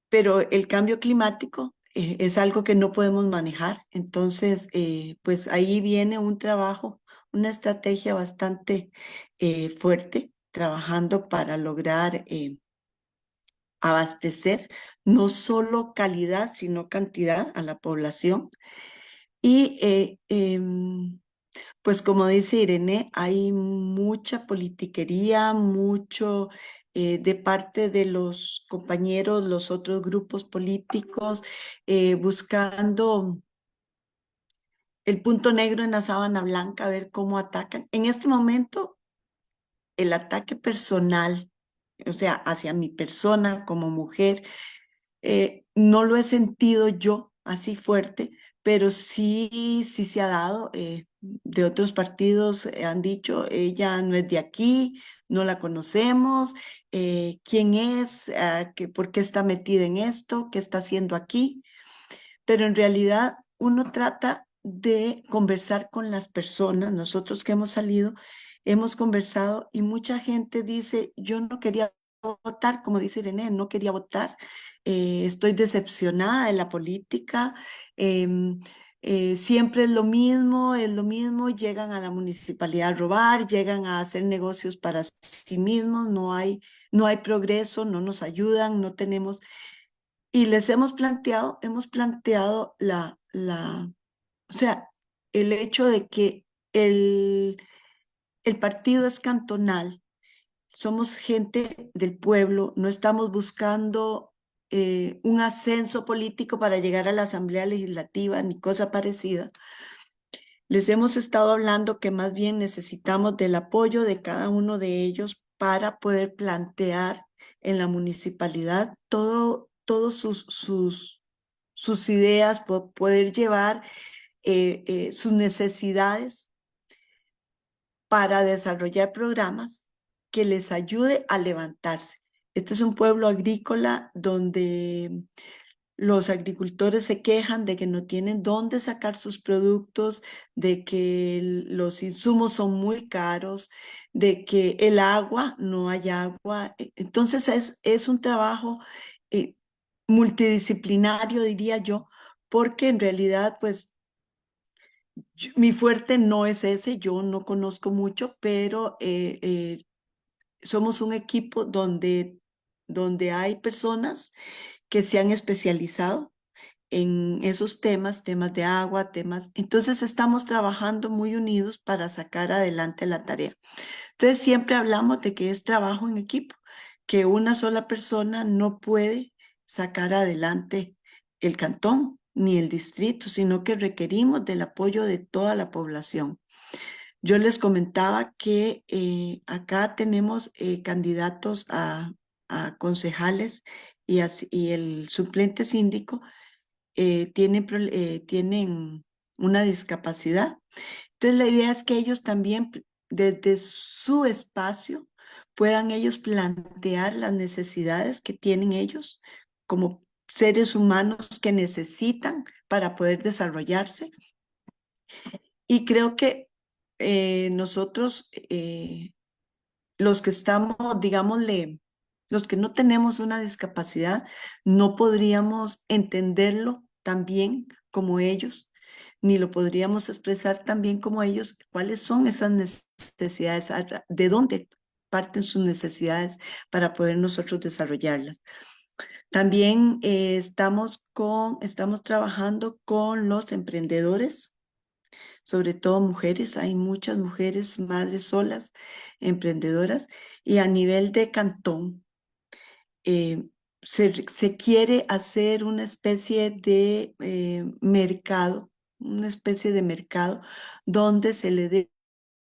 Speaker 3: pero el cambio climático es algo que no podemos manejar. Entonces, pues ahí viene un trabajo, una estrategia bastante fuerte, trabajando para lograr abastecer no solo calidad, sino cantidad a la población. Y pues como dice Irene, hay mucha politiquería, mucho de parte de los compañeros, los otros grupos políticos, buscando el punto negro en la sábana blanca, a ver cómo atacan. En este momento, el ataque personal, o sea, hacia mi persona como mujer, no lo he sentido yo así fuerte, pero sí se ha dado. De otros partidos han dicho, ella no es de aquí, no la conocemos, quién es, por qué está metida en esto, qué está haciendo aquí. Pero en realidad uno trata de conversar con las personas. Nosotros que hemos salido, hemos conversado y mucha gente dice, yo no quería votar, como dice Irene, no quería votar, estoy decepcionada de la política, siempre es lo mismo, llegan a la municipalidad a robar, llegan a hacer negocios para sí mismos, no hay progreso, no nos ayudan, no tenemos... Y les hemos planteado o sea, el hecho de que el partido es cantonal, somos gente del pueblo, no estamos buscando un ascenso político para llegar a la Asamblea Legislativa ni cosa parecida. Les hemos estado hablando que más bien necesitamos del apoyo de cada uno de ellos para poder plantear en la municipalidad todos sus ideas, poder llevar sus necesidades para desarrollar programas que les ayude a levantarse. Este es un pueblo agrícola donde los agricultores se quejan de que no tienen dónde sacar sus productos, de que los insumos son muy caros, de que el agua, no hay agua. Entonces es un trabajo eh, multidisciplinario, diría yo, porque en realidad, pues, mi fuerte no es ese, yo no conozco mucho, pero somos un equipo donde hay personas que se han especializado en esos temas de agua, entonces estamos trabajando muy unidos para sacar adelante la tarea. Entonces siempre hablamos de que es trabajo en equipo, que una sola persona no puede sacar adelante el cantón ni el distrito, sino que requerimos del apoyo de toda la población. Yo les comentaba que acá tenemos candidatos a concejales y el suplente síndico tienen una discapacidad. Entonces la idea es que ellos también desde su espacio puedan ellos plantear las necesidades que tienen ellos como seres humanos que necesitan para poder desarrollarse. Y creo que nosotros, los que estamos, digámosle, los que no tenemos una discapacidad, no podríamos entenderlo tan bien como ellos, ni lo podríamos expresar tan bien como ellos, cuáles son esas necesidades, de dónde parten sus necesidades para poder nosotros desarrollarlas. También estamos trabajando con los emprendedores, sobre todo mujeres. Hay muchas mujeres, madres solas, emprendedoras, y a nivel de cantón se quiere hacer una especie de mercado donde se le dé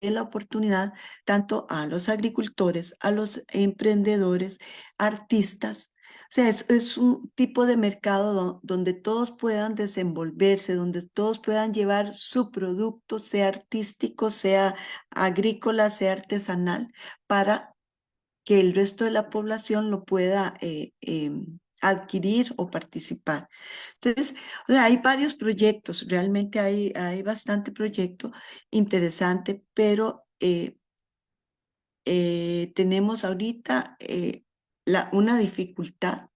Speaker 3: la oportunidad tanto a los agricultores, a los emprendedores, artistas. O sea, es un tipo de mercado donde todos puedan desenvolverse, donde todos puedan llevar su producto, sea artístico, sea agrícola, sea artesanal, para que el resto de la población lo pueda adquirir o participar. Entonces, o sea, hay varios proyectos, realmente hay bastante proyecto interesante, pero tenemos ahorita una dificultad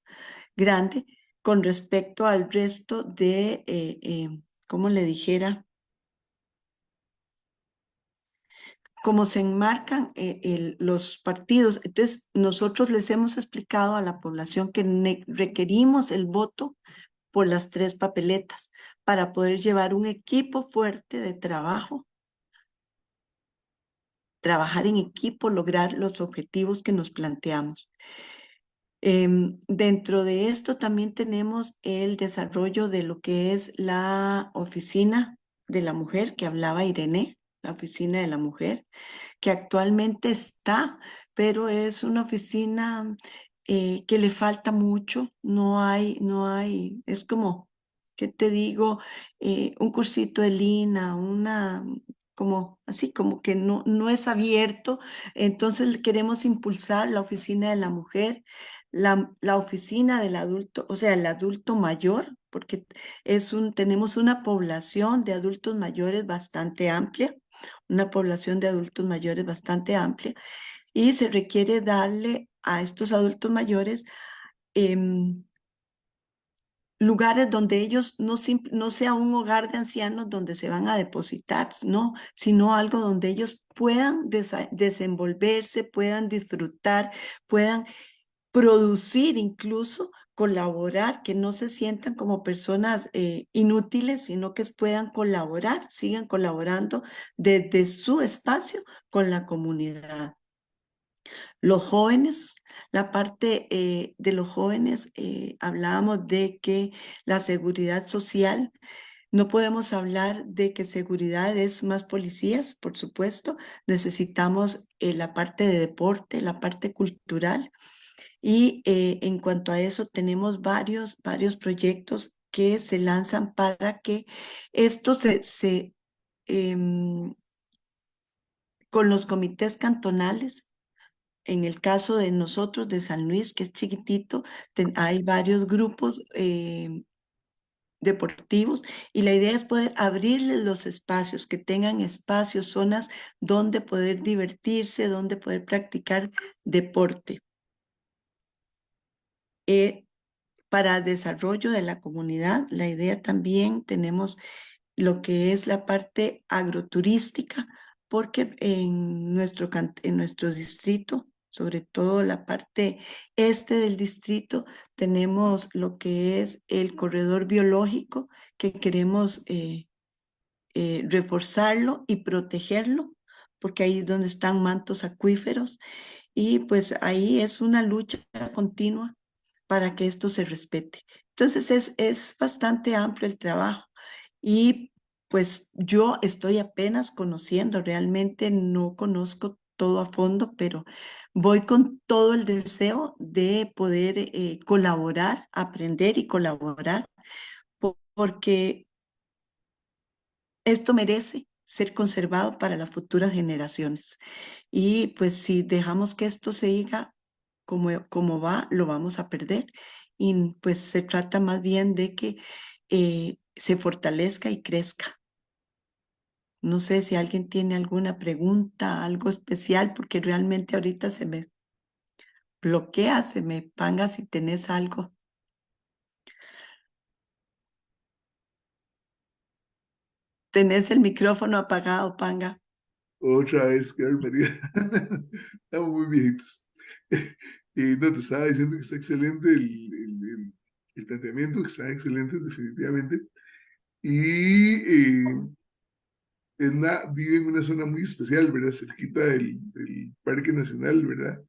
Speaker 3: grande con respecto al resto de, ¿cómo le dijera? Cómo se enmarcan los partidos. Entonces, nosotros les hemos explicado a la población que requerimos el voto por las 3 papeletas para poder llevar un equipo fuerte de trabajo, trabajar en equipo, lograr los objetivos que nos planteamos. Dentro de esto también tenemos el desarrollo de lo que es la oficina de la mujer, que hablaba Irene, la oficina de la mujer, que actualmente está, pero es una oficina que le falta mucho, es como, ¿qué te digo? Un cursito de Lina, como así, como que no es abierto. Entonces queremos impulsar la oficina de la mujer, la oficina del adulto, o sea, el adulto mayor, porque tenemos una población de adultos mayores bastante amplia, una población de adultos mayores bastante amplia, y se requiere darle a estos adultos mayores lugares donde ellos no sea un hogar de ancianos donde se van a depositar, no, sino algo donde ellos puedan desenvolverse, puedan disfrutar, puedan producir incluso, colaborar, que no se sientan como personas inútiles, sino que puedan colaborar, sigan colaborando desde su espacio con la comunidad. Los jóvenes, la parte de los jóvenes, hablábamos de que la seguridad social, no podemos hablar de que seguridad es más policías, por supuesto, necesitamos la parte de deporte, la parte cultural, y en cuanto a eso tenemos varios proyectos que se lanzan para que esto em, con los comités cantonales. En el caso de nosotros, de San Luis, que es chiquitito, hay varios grupos deportivos y la idea es poder abrirles los espacios, que tengan espacios, zonas donde poder divertirse, donde poder practicar deporte. Para desarrollo de la comunidad, la idea también tenemos lo que es la parte agroturística, porque en nuestro distrito, sobre todo la parte este del distrito, tenemos lo que es el corredor biológico que queremos reforzarlo y protegerlo, porque ahí es donde están mantos acuíferos y pues ahí es una lucha continua para que esto se respete. Entonces es bastante amplio el trabajo y pues yo estoy apenas conociendo, realmente no conozco todo a fondo, pero voy con todo el deseo de poder colaborar, aprender y colaborar, porque esto merece ser conservado para las futuras generaciones. Y pues si dejamos que esto siga como va, lo vamos a perder. Y pues se trata más bien de que se fortalezca y crezca. No sé si alguien tiene alguna pregunta, algo especial, porque realmente ahorita se me bloquea, se me panga si tenés algo. Tenés el micrófono apagado, Panga.
Speaker 1: Otra vez, qué barbaridad. Estamos muy viejitos. Y no, te estaba diciendo que está excelente el planteamiento, que está excelente definitivamente. Y Edna vive en una zona muy especial, ¿verdad? Cerquita del Parque Nacional, ¿verdad?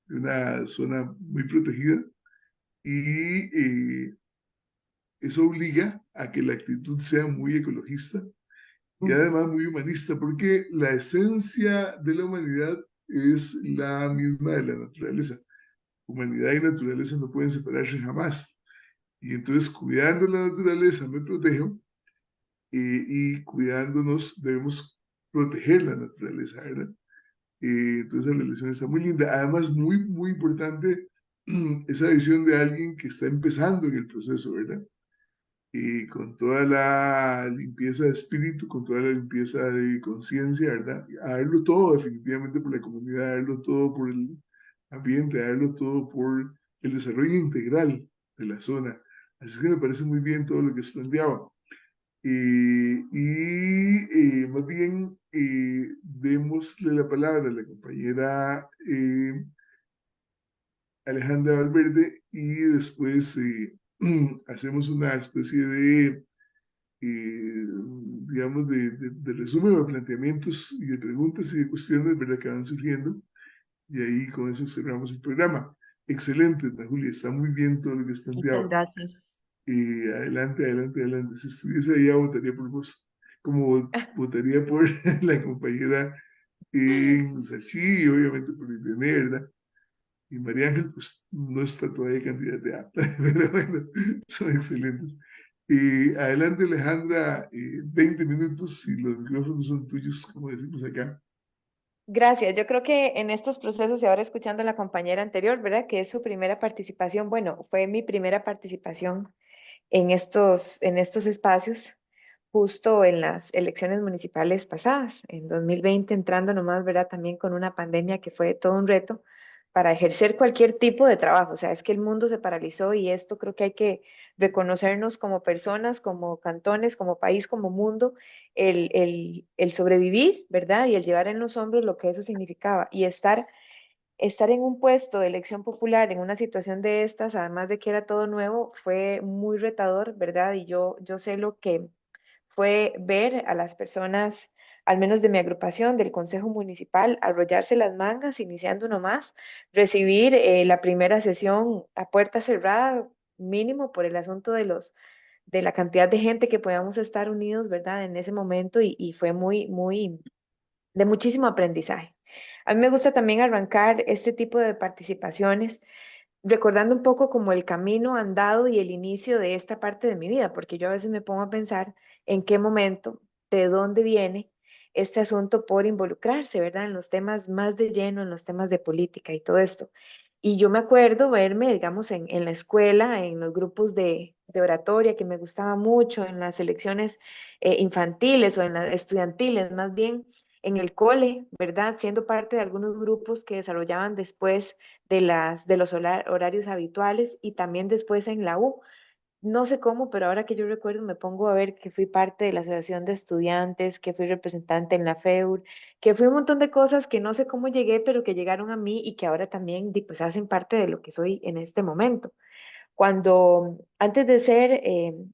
Speaker 1: De una zona muy protegida. Y eso obliga a que la actitud sea muy ecologista y además muy humanista, porque la esencia de la humanidad es la misma de la naturaleza. Humanidad y naturaleza no pueden separarse jamás. Y entonces, cuidando la naturaleza, me protejo, y cuidándonos, debemos proteger la naturaleza, ¿verdad? Entonces, la relación está muy linda. Además, muy importante esa visión de alguien que está empezando en el proceso, ¿verdad? Con toda la limpieza de espíritu, con toda la limpieza de conciencia, ¿verdad? A darlo todo definitivamente por la comunidad, a darlo todo por el ambiente, a darlo todo por el desarrollo integral de la zona. Así que me parece muy bien todo lo que se planteaba. Más bien, démosle la palabra a la compañera Alejandra Valverde y después hacemos una especie de digamos, de resumen de planteamientos y de preguntas y de cuestiones, ¿verdad?, que van surgiendo, y ahí con eso cerramos el programa. Excelente, Ana Julia, está muy bien todo lo que has
Speaker 3: Muchas
Speaker 1: planteado.
Speaker 3: gracias.
Speaker 1: Adelante. Si estuviese allá, votaría por vos, como votaría por la compañera en Sarchi, y obviamente por Irene, ¿verdad? Y María Ángel, pues no está todavía candidata, pero bueno, son excelentes. Adelante, Alejandra, 20 minutos y los micrófonos son tuyos, como decimos acá.
Speaker 4: Gracias. Yo creo que en estos procesos y ahora escuchando a la compañera anterior, ¿verdad? Que es su primera participación. Bueno, fue mi primera participación en estos espacios, justo en las elecciones municipales pasadas, en 2020, entrando nomás, ¿verdad? También con una pandemia que fue todo un reto para ejercer cualquier tipo de trabajo. O sea, es que el mundo se paralizó y esto creo que hay que reconocernos como personas, como cantones, como país, como mundo, el sobrevivir, ¿verdad? Y el llevar en los hombros lo que eso significaba y estar en un puesto de elección popular en una situación de estas, además de que era todo nuevo, fue muy retador, ¿verdad? Y yo sé lo que fue ver a las personas, al menos de mi agrupación, del Consejo Municipal, arrollarse las mangas, iniciando nomás, recibir la primera sesión a puerta cerrada, mínimo por el asunto de la cantidad de gente que podíamos estar unidos, ¿verdad? En ese momento y fue muy, de muchísimo aprendizaje. A mí me gusta también arrancar este tipo de participaciones recordando un poco como el camino andado y el inicio de esta parte de mi vida, porque yo a veces me pongo a pensar en qué momento, de dónde viene este asunto por involucrarse, ¿verdad? En los temas más de lleno, en los temas de política y todo esto. Y yo me acuerdo verme, digamos, en la escuela, en los grupos de oratoria que me gustaba mucho, en las selecciones infantiles o en las estudiantiles, más bien en el cole, ¿verdad? Siendo parte de algunos grupos que desarrollaban después de los horarios habituales y también después en la U. No sé cómo, pero ahora que yo recuerdo me pongo a ver que fui parte de la Asociación de Estudiantes, que fui representante en la FEUR, que fui un montón de cosas que no sé cómo llegué, pero que llegaron a mí y que ahora también pues, hacen parte de lo que soy en este momento. Cuando antes de ser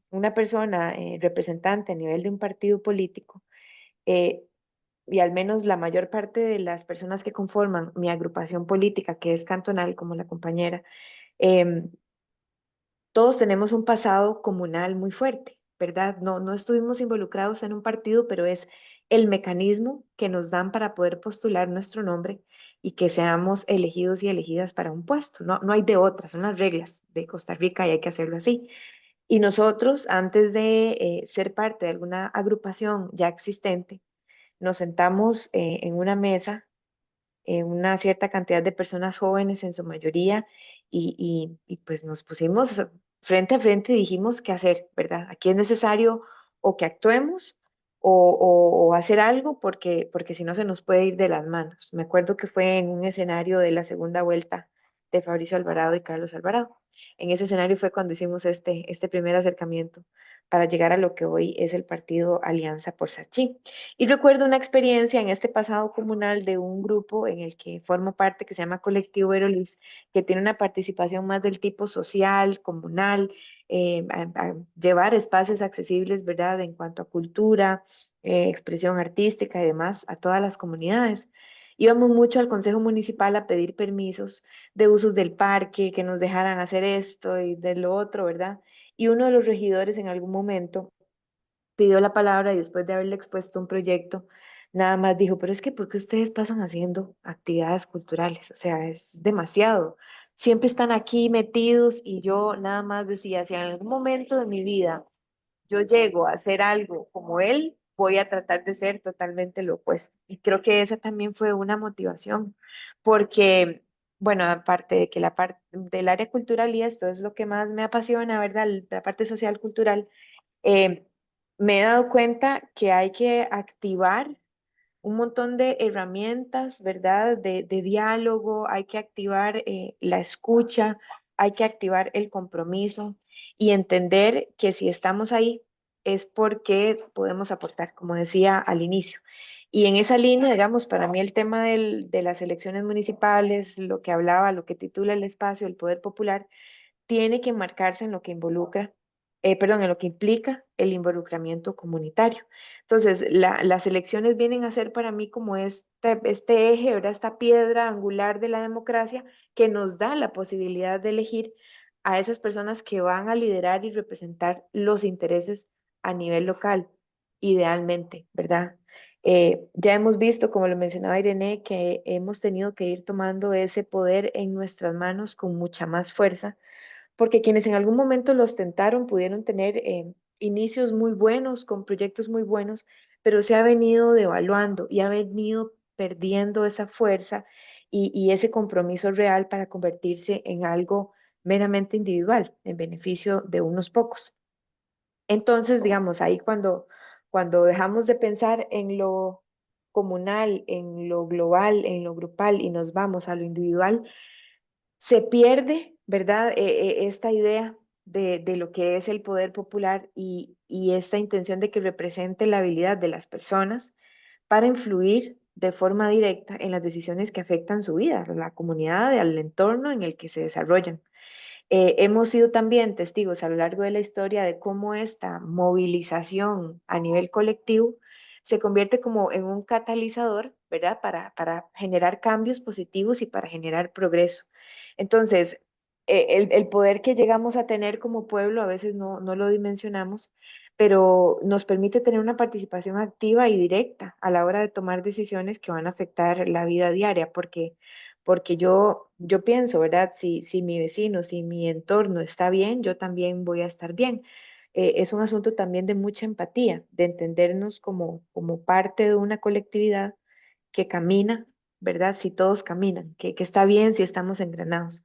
Speaker 4: una persona representante a nivel de un partido político, eh, y al menos la mayor parte de las personas que conforman mi agrupación política, que es cantonal, como la compañera, em, todos tenemos un pasado comunal muy fuerte, ¿verdad? No estuvimos involucrados en un partido, pero es el mecanismo que nos dan para poder postular nuestro nombre y que seamos elegidos y elegidas para un puesto. No hay de otra, son las reglas de Costa Rica y hay que hacerlo así. Y nosotros, antes de ser parte de alguna agrupación ya existente, nos sentamos en una mesa, una cierta cantidad de personas jóvenes en su mayoría, pues nos pusimos frente a frente y dijimos qué hacer, ¿verdad? Aquí es necesario o que actuemos o hacer algo porque si no se nos puede ir de las manos. Me acuerdo que fue en un escenario de la segunda vuelta de Fabricio Alvarado y Carlos Alvarado. En ese escenario fue cuando hicimos este primer acercamiento para llegar a lo que hoy es el partido Alianza por Sachí. Y recuerdo una experiencia en este pasado comunal de un grupo en el que formo parte que se llama Colectivo Erolis, que tiene una participación más del tipo social, comunal, a llevar espacios accesibles, ¿verdad?, en cuanto a cultura, expresión artística y demás a todas las comunidades. Íbamos mucho al Consejo Municipal a pedir permisos de usos del parque, que nos dejaran hacer esto y de lo otro, ¿verdad? Y uno de los regidores en algún momento pidió la palabra y después de haberle expuesto un proyecto, nada más dijo, pero es que ¿por qué ustedes pasan haciendo actividades culturales? O sea, es demasiado. Siempre están aquí metidos y yo nada más decía, si en algún momento de mi vida yo llego a hacer algo como él, voy a tratar de ser totalmente lo opuesto. Y creo que esa también fue una motivación, porque, bueno, aparte de que la parte del área cultural y esto es lo que más me apasiona, ¿verdad? La parte social cultural eh, me he dado cuenta que hay que activar un montón de herramientas, ¿verdad? De diálogo, hay que activar la escucha, hay que activar el compromiso y entender que si estamos ahí es porque podemos aportar, como decía al inicio. Y en esa línea, digamos, para mí el tema de las elecciones municipales, lo que hablaba, lo que titula el espacio, el poder popular, tiene que enmarcarse en lo que involucra, perdón, en lo que implica el involucramiento comunitario. Entonces, las elecciones vienen a ser para mí como este eje, ¿verdad? Esta piedra angular de la democracia que nos da la posibilidad de elegir a esas personas que van a liderar y representar los intereses a nivel local, idealmente, ¿verdad? Ya hemos visto, como lo mencionaba Irene, que hemos tenido que ir tomando ese poder en nuestras manos con mucha más fuerza porque quienes en algún momento lo ostentaron pudieron tener inicios muy buenos, con proyectos muy buenos, pero se ha venido devaluando y ha venido perdiendo esa fuerza y ese compromiso real para convertirse en algo meramente individual, en beneficio de unos pocos. Entonces, digamos, ahí cuando dejamos de pensar en lo comunal, en lo global, en lo grupal y nos vamos a lo individual, se pierde, ¿verdad? Esta idea de lo que es el poder popular y esta intención de que represente la habilidad de las personas para influir de forma directa en las decisiones que afectan su vida, a la comunidad, al entorno en el que se desarrollan. Hemos sido también testigos a lo largo de la historia de cómo esta movilización a nivel colectivo se convierte como en un catalizador, ¿verdad? Para generar cambios positivos y para generar progreso. Entonces, el poder que llegamos a tener como pueblo a veces no lo dimensionamos, pero nos permite tener una participación activa y directa a la hora de tomar decisiones que van a afectar la vida diaria, porque yo pienso, ¿verdad? Si mi vecino, si mi entorno está bien, yo también voy a estar bien. Es un asunto también de mucha empatía, de entendernos como parte de una colectividad que camina, ¿verdad? Si todos caminan, que está bien si estamos engranados.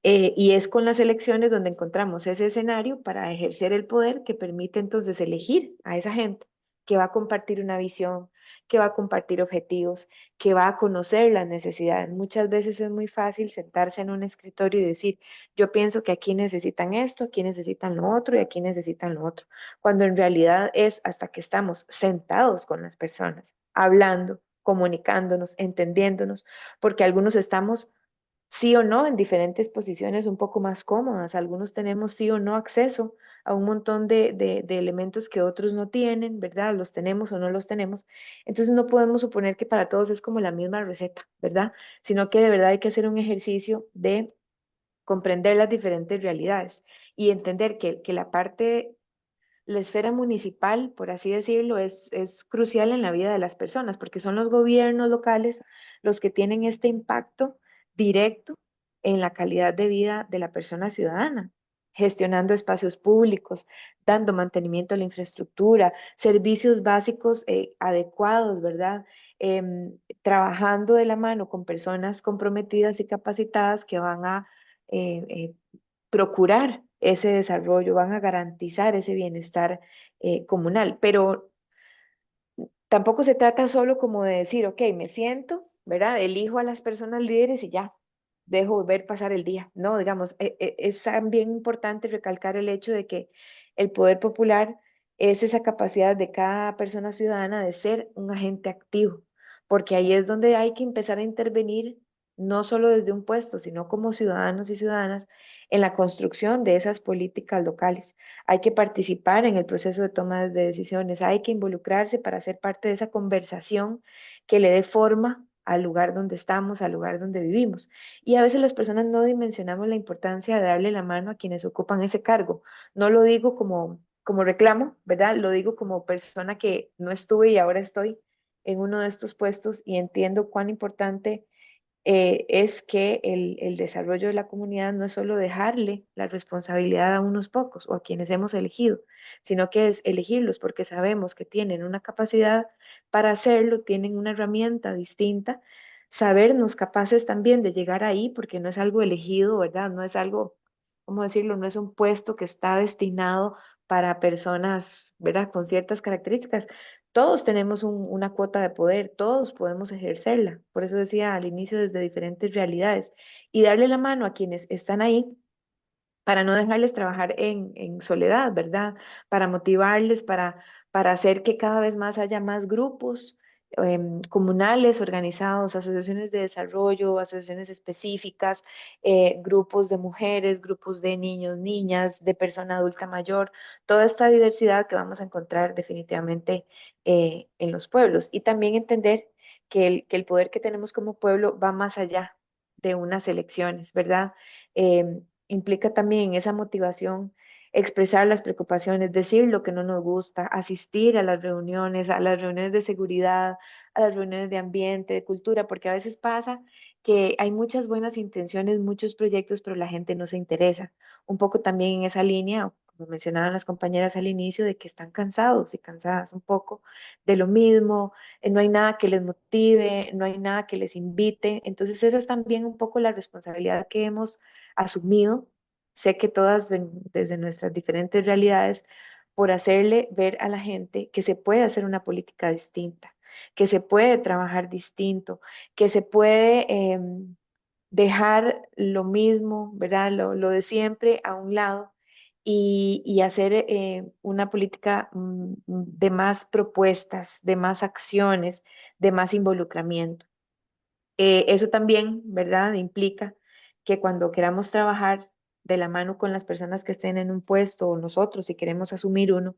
Speaker 4: Y es con las elecciones donde encontramos ese escenario para ejercer el poder que permite entonces elegir a esa gente que va a compartir una visión, que va a compartir objetivos, que va a conocer las necesidades. Muchas veces es muy fácil sentarse en un escritorio y decir, yo pienso que aquí necesitan esto, aquí necesitan lo otro y aquí necesitan lo otro, cuando en realidad es hasta que estamos sentados con las personas, hablando, comunicándonos, entendiéndonos, porque algunos estamos sí o no en diferentes posiciones un poco más cómodas. Algunos tenemos sí o no acceso a un montón de elementos que otros no tienen, ¿verdad? Los tenemos o no los tenemos. Entonces no podemos suponer que para todos es como la misma receta, ¿verdad? Sino que de verdad hay que hacer un ejercicio de comprender las diferentes realidades y entender que la parte, la esfera municipal, por así decirlo, es crucial en la vida de las personas, porque son los gobiernos locales los que tienen este impacto directo en la calidad de vida de la persona ciudadana, gestionando espacios públicos, dando mantenimiento a la infraestructura, servicios básicos adecuados, ¿verdad? Trabajando de la mano con personas comprometidas y capacitadas que van a eh, eh, procurar ese desarrollo, van a garantizar ese bienestar comunal. Pero tampoco se trata solo como de decir, ok, me siento, ¿verdad? Elijo a las personas líderes y ya, dejo ver pasar el día. No, digamos, es también importante recalcar el hecho de que el poder popular es esa capacidad de cada persona ciudadana de ser un agente activo, porque ahí es donde hay que empezar a intervenir, no solo desde un puesto, sino como ciudadanos y ciudadanas en la construcción de esas políticas locales. Hay que participar en el proceso de toma de decisiones, hay que involucrarse para ser parte de esa conversación que le dé forma al lugar donde estamos, al lugar donde vivimos. Y a veces las personas no dimensionamos la importancia de darle la mano a quienes ocupan ese cargo. No lo digo como reclamo, ¿verdad? Lo digo como persona que no estuve y ahora estoy en uno de estos puestos y entiendo cuán importante es que el desarrollo de la comunidad no es solo dejarle la responsabilidad a unos pocos o a quienes hemos elegido, sino que es elegirlos porque sabemos que tienen una capacidad para hacerlo, tienen una herramienta distinta, sabernos capaces también de llegar ahí porque no es algo elegido, ¿verdad? No es algo, ¿cómo decirlo? No es un puesto que está destinado para personas, ¿verdad? Con ciertas características. Todos tenemos una cuota de poder, todos podemos ejercerla. Por eso decía al inicio desde diferentes realidades. Y darle la mano a quienes están ahí para no dejarles trabajar en soledad, ¿verdad? Para motivarles, para hacer que cada vez más haya más grupos comunales organizados, asociaciones de desarrollo, asociaciones específicas, grupos de mujeres, grupos de niños, niñas, de persona adulta mayor, toda esta diversidad que vamos a encontrar definitivamente en los pueblos. Y también entender que el poder que tenemos como pueblo va más allá de unas elecciones, ¿verdad? Implica también esa motivación, expresar las preocupaciones, decir lo que no nos gusta, asistir a las reuniones de seguridad, a las reuniones de ambiente, de cultura, porque a veces pasa que hay muchas buenas intenciones, muchos proyectos, pero la gente no se interesa. Un poco también en esa línea, como mencionaban las compañeras al inicio, de que están cansados y cansadas un poco de lo mismo, no hay nada que les motive, no hay nada que les invite. Entonces esa es también un poco la responsabilidad que hemos asumido, sé que todas ven desde nuestras diferentes realidades, por hacerle ver a la gente que se puede hacer una política distinta, que se puede trabajar distinto, que se puede dejar lo mismo, ¿verdad? Lo de siempre a un lado y hacer una política de más propuestas, de más acciones, de más involucramiento. Eso también, ¿verdad? Implica que cuando queramos trabajar de la mano con las personas que estén en un puesto o nosotros, si queremos asumir uno,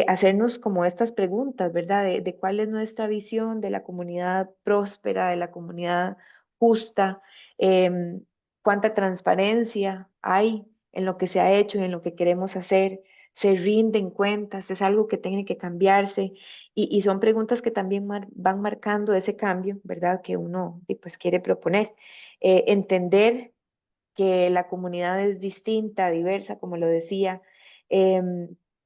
Speaker 4: hacernos como estas preguntas, ¿verdad? De cuál es nuestra visión de la comunidad próspera, de la comunidad justa, em, cuánta transparencia hay en lo que se ha hecho y en lo que queremos hacer, se rinden cuentas, es algo que tiene que cambiarse y son preguntas que también van marcando ese cambio, ¿verdad? Que uno pues quiere proponer. Entender que la comunidad es distinta, diversa, como lo decía.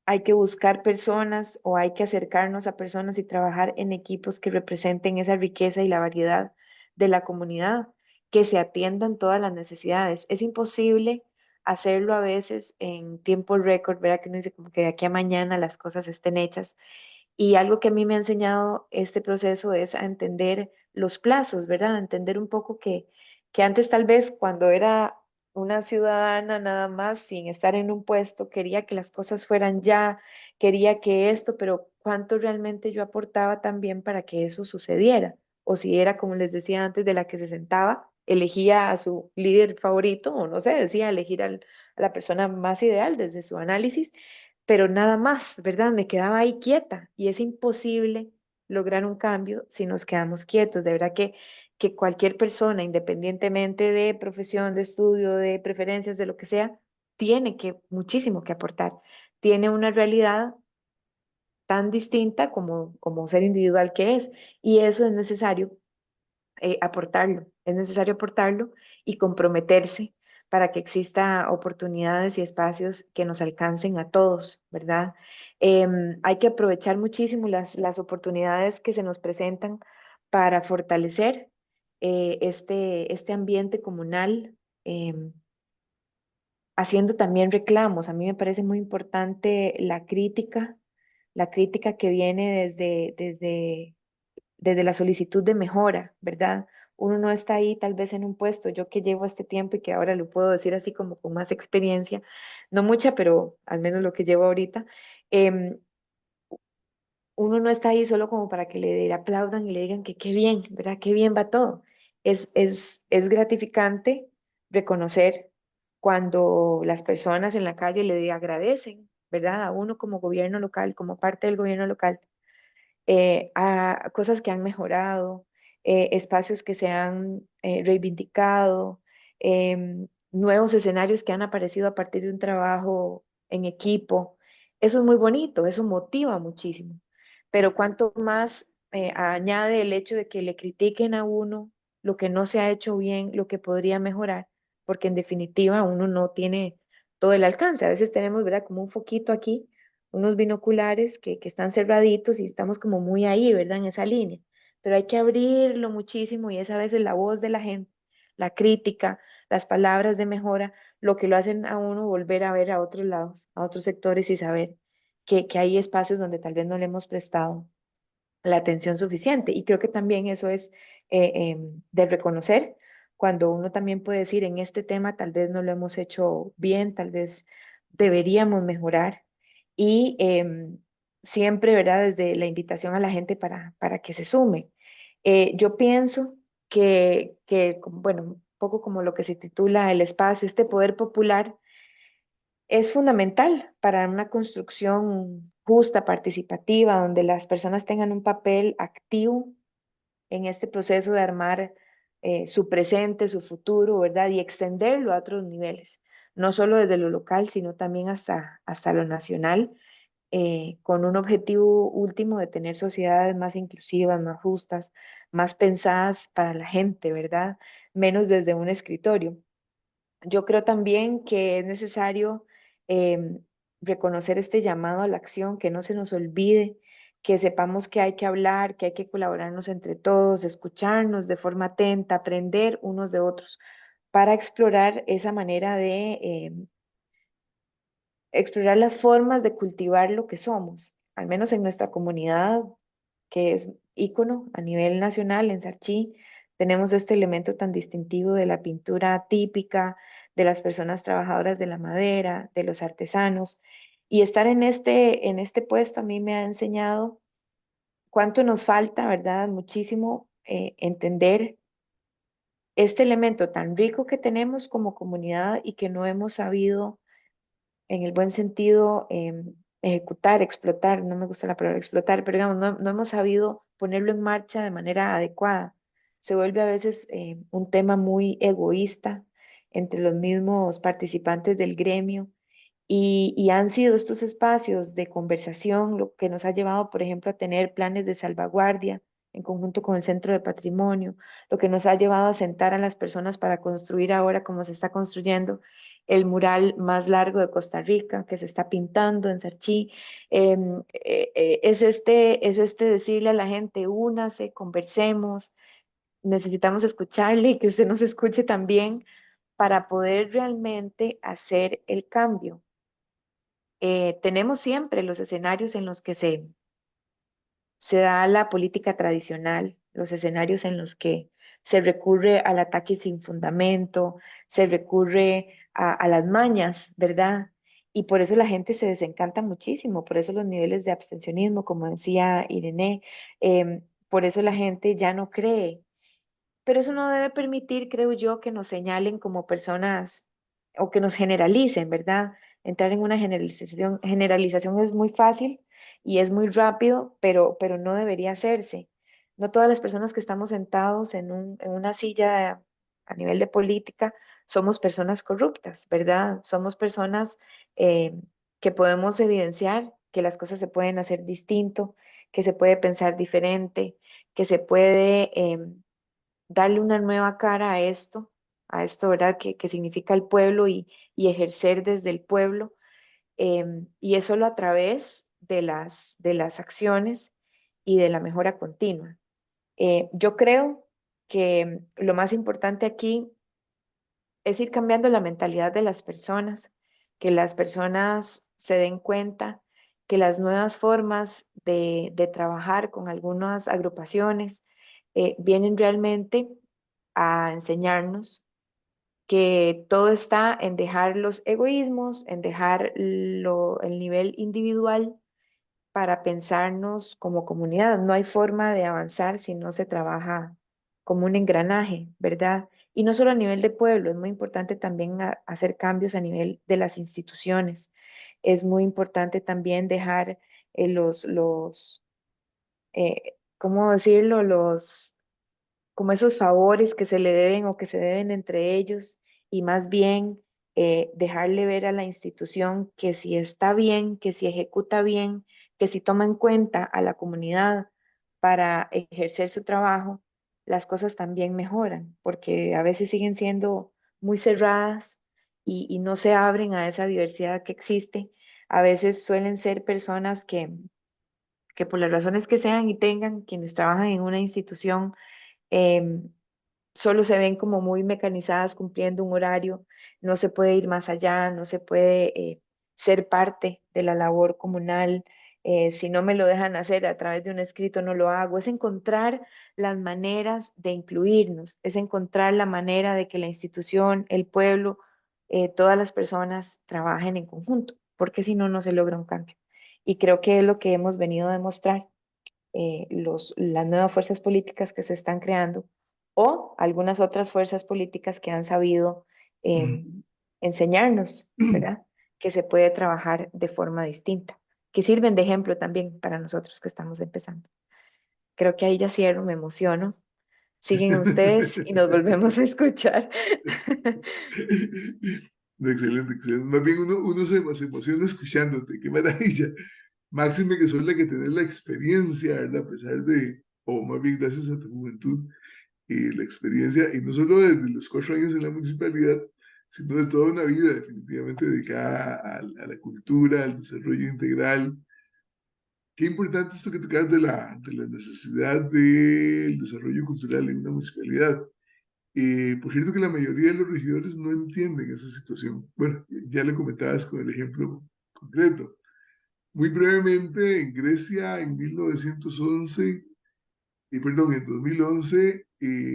Speaker 4: Hay que buscar personas o hay que acercarnos a personas y trabajar en equipos que representen esa riqueza y la variedad de la comunidad, que se atiendan todas las necesidades. Es imposible hacerlo a veces en tiempo récord, ¿verdad? Que uno dice como que de aquí a mañana las cosas estén hechas. Y algo que a mí me ha enseñado este proceso es a entender los plazos, ¿verdad? A entender un poco que antes tal vez cuando era una ciudadana nada más sin estar en un puesto, quería que las cosas fueran ya, quería que esto, pero cuánto realmente yo aportaba también para que eso sucediera. O si era, como les decía antes, de la que se sentaba, elegía a su líder favorito, o no sé, decía elegir a la persona más ideal desde su análisis, pero nada más, ¿verdad? Me quedaba ahí quieta y es imposible lograr un cambio si nos quedamos quietos. De verdad que cualquier persona, independientemente de profesión, de estudio, de preferencias, de lo que sea, tiene que muchísimo que aportar. Tiene una realidad tan distinta como ser individual que es y eso es necesario aportarlo. Es necesario aportarlo y comprometerse para que exista oportunidades y espacios que nos alcancen a todos, ¿verdad? Hay que aprovechar muchísimo las oportunidades que se nos presentan para fortalecer este ambiente comunal, haciendo también reclamos. A mí me parece muy importante la crítica que viene desde la solicitud de mejora, ¿verdad? Uno no está ahí tal vez en un puesto, yo que llevo este tiempo y que ahora lo puedo decir así como con más experiencia, no mucha, pero al menos lo que llevo ahorita, em, uno no está ahí solo como para que le aplaudan y le digan que qué bien, ¿verdad? Qué bien va todo. Es gratificante reconocer cuando las personas en la calle le agradecen, ¿verdad? A uno como gobierno local, como parte del gobierno local a cosas que han mejorado, espacios que se han reivindicado, nuevos escenarios que han aparecido a partir de un trabajo en equipo. Eso es muy bonito, eso motiva muchísimo. Pero cuanto más añade el hecho de que le critiquen a uno lo que no se ha hecho bien, lo que podría mejorar, porque en definitiva uno no tiene todo el alcance. A veces tenemos, ¿verdad? Como un foquito aquí unos binoculares que están cerraditos y estamos como muy ahí, ¿verdad? En esa línea. Pero hay que abrirlo muchísimo y es a veces la voz de la gente, la crítica, las palabras de mejora, lo que lo hacen a uno volver a ver a otros lados, a otros sectores y saber que hay espacios donde tal vez no le hemos prestado la atención suficiente. Y creo que también eso es de reconocer cuando uno también puede decir en este tema tal vez no lo hemos hecho bien, tal vez deberíamos mejorar y siempre, ¿verdad? Desde la invitación a la gente para que se sume. Yo pienso bueno, un poco como lo que se titula el espacio, este poder popular es fundamental para una construcción justa, participativa, donde las personas tengan un papel activo en este proceso de armar su presente, su futuro, ¿verdad? Y extenderlo a otros niveles, no solo desde lo local, sino también hasta lo nacional, con un objetivo último de tener sociedades más inclusivas, más justas, más pensadas para la gente, ¿verdad? Menos desde un escritorio. Yo creo también que es necesario reconocer este llamado a la acción, que no se nos olvide, que sepamos que hay que hablar, que hay que colaborarnos entre todos, escucharnos de forma atenta, aprender unos de otros, para explorar esa manera de explorar las formas de cultivar lo que somos, al menos en nuestra comunidad, que es ícono a nivel nacional en Sarchí. tenemos este elemento tan distintivo de la pintura típica, de las personas trabajadoras de la madera, de los artesanos. Y estar en este puesto a mí me ha enseñado cuánto nos falta, ¿verdad? Muchísimo entender este elemento tan rico que tenemos como comunidad y que no hemos sabido, en el buen sentido, ejecutar, explotar, no me gusta la palabra explotar, pero digamos, no hemos sabido ponerlo en marcha de manera adecuada. Se vuelve a veces un tema muy egoísta entre los mismos participantes del gremio y han sido estos espacios de conversación lo que nos ha llevado, por ejemplo, a tener planes de salvaguardia en conjunto con el Centro de Patrimonio, lo que nos ha llevado a sentar a las personas para construir ahora, como se está construyendo, el mural más largo de Costa Rica, que se está pintando en Sarchí. Es este decirle a la gente, únase, conversemos, necesitamos escucharle y que usted nos escuche también para poder realmente hacer el cambio. Tenemos siempre los escenarios en los que se da la política tradicional, los escenarios en los que se recurre al ataque sin fundamento, se recurre a las mañas, ¿verdad? Y por eso la gente se desencanta muchísimo, por eso los niveles de abstencionismo, como decía Irene, por eso la gente ya no cree, pero eso no debe permitir, creo yo, que nos señalen como personas o que nos generalicen, ¿verdad? Entrar en una generalización es muy fácil y es muy rápido, pero no debería hacerse. No todas las personas que estamos sentados en una silla a nivel de política somos personas corruptas, ¿verdad? Somos personas que podemos evidenciar que las cosas se pueden hacer distinto, que se puede pensar diferente, que se puede darle una nueva cara a esto, ¿verdad? Que significa el pueblo y ejercer desde el pueblo. Y es solo a través de las acciones y de la mejora continua. Yo creo que lo más importante aquí es ir cambiando la mentalidad de las personas, que las personas se den cuenta que las nuevas formas de trabajar con algunas agrupaciones vienen realmente a enseñarnos que todo está en dejar los egoísmos, en dejar el nivel individual para pensarnos como comunidad. No hay forma de avanzar si no se trabaja como un engranaje, ¿verdad? Y no solo a nivel de pueblo, es muy importante también hacer cambios a nivel de las instituciones. Es muy importante también dejar ¿cómo decirlo? Como esos favores que se le deben o que se deben entre ellos y más bien dejarle ver a la institución que si está bien, que si ejecuta bien, que si toma en cuenta a la comunidad para ejercer su trabajo, las cosas también mejoran, porque a veces siguen siendo muy cerradas y no se abren a esa diversidad que existe. A veces suelen ser personas que por las razones que sean y tengan, quienes trabajan en una institución, em, solo se ven como muy mecanizadas cumpliendo un horario, no se puede ir más allá, no se puede ser parte de la labor comunal. Si no me lo dejan hacer a través de un escrito, no lo hago. Es encontrar las maneras de incluirnos, es encontrar la manera de que la institución, el pueblo, todas las personas trabajen en conjunto, porque si no, no se logra un cambio. Y creo que es lo que hemos venido a demostrar las nuevas fuerzas políticas que se están creando o algunas otras fuerzas políticas que han sabido enseñarnos, ¿verdad? Que se puede trabajar de forma distinta, que sirven de ejemplo también para nosotros que estamos empezando. Creo que ahí ya cierro, me emociono. Siguen ustedes y nos volvemos a escuchar.
Speaker 1: Excelente, excelente. Más bien se emociona escuchándote, qué maravilla. Máxime que sos la que tenés la experiencia, ¿verdad? A pesar de, o más bien gracias a tu juventud, la experiencia, y no solo desde los 4 años en la municipalidad, sino de toda una vida definitivamente dedicada a la cultura, al desarrollo integral. Qué importante esto que tocas de la necesidad del desarrollo cultural en una municipalidad. Por cierto que la mayoría de los regidores no entienden esa situación. Bueno, ya le comentabas con el ejemplo concreto. Muy brevemente, en Grecia, en 1911, perdón, en 2011,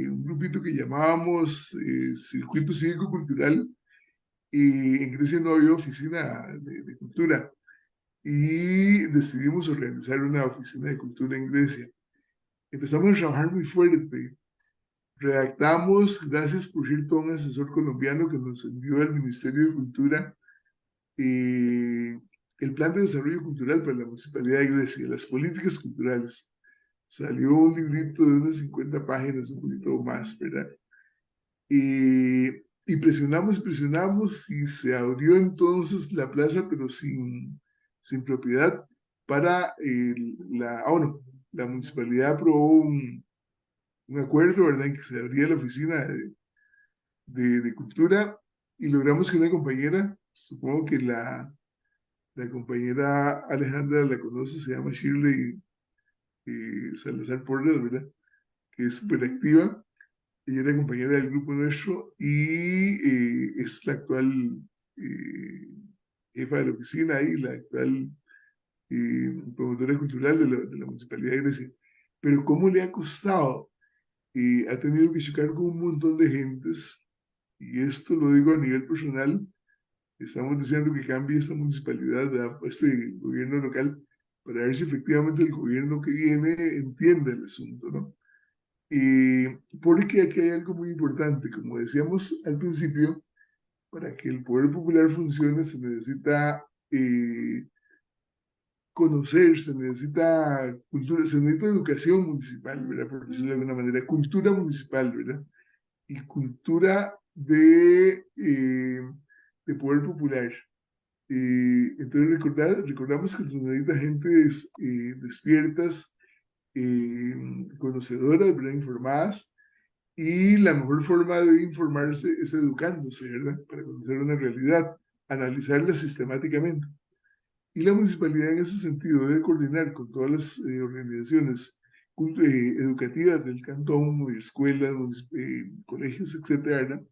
Speaker 1: un grupito que llamábamos Circuito Cívico-Cultural. En Grecia no había oficina de cultura y decidimos organizar una oficina de cultura en Grecia. Empezamos a trabajar muy fuerte. Redactamos, gracias por cierto a un asesor colombiano que nos envió al Ministerio de Cultura, el plan de desarrollo cultural para la Municipalidad de Grecia, las políticas culturales. Salió un librito de unas 50 páginas, un poquito más, ¿verdad? Y presionamos y se abrió entonces la plaza, pero sin propiedad para bueno, la municipalidad aprobó un acuerdo, ¿verdad?, en que se abría la oficina de cultura y logramos que una compañera, supongo que la compañera Alejandra la conoce, se llama Shirley Salazar Porras, ¿verdad?, que es súper activa. Ella era compañera del grupo nuestro y es la actual eh, jefa de la oficina y la actual promotora cultural de la Municipalidad de Grecia. Pero ¿cómo le ha costado? Ha tenido que chocar con un montón de gentes, y esto lo digo a nivel personal. Estamos deseando que cambie esta municipalidad, este gobierno local, para ver si efectivamente el gobierno que viene entiende el asunto, ¿no? Porque aquí hay algo muy importante, como decíamos al principio, para que el poder popular funcione se necesita conocer, se necesita cultura, se necesita educación municipal, ¿verdad? Por decirlo de alguna manera, cultura municipal, ¿verdad? Y cultura de poder popular. Entonces recordamos que se necesita gentes despiertas, conocedoras, ¿verdad?, informadas, y la mejor forma de informarse es educándose, ¿verdad?, para conocer una realidad, analizarla sistemáticamente. Y la municipalidad en ese sentido debe coordinar con todas las organizaciones educativas del cantón, escuelas, colegios, etcétera, ¿verdad?,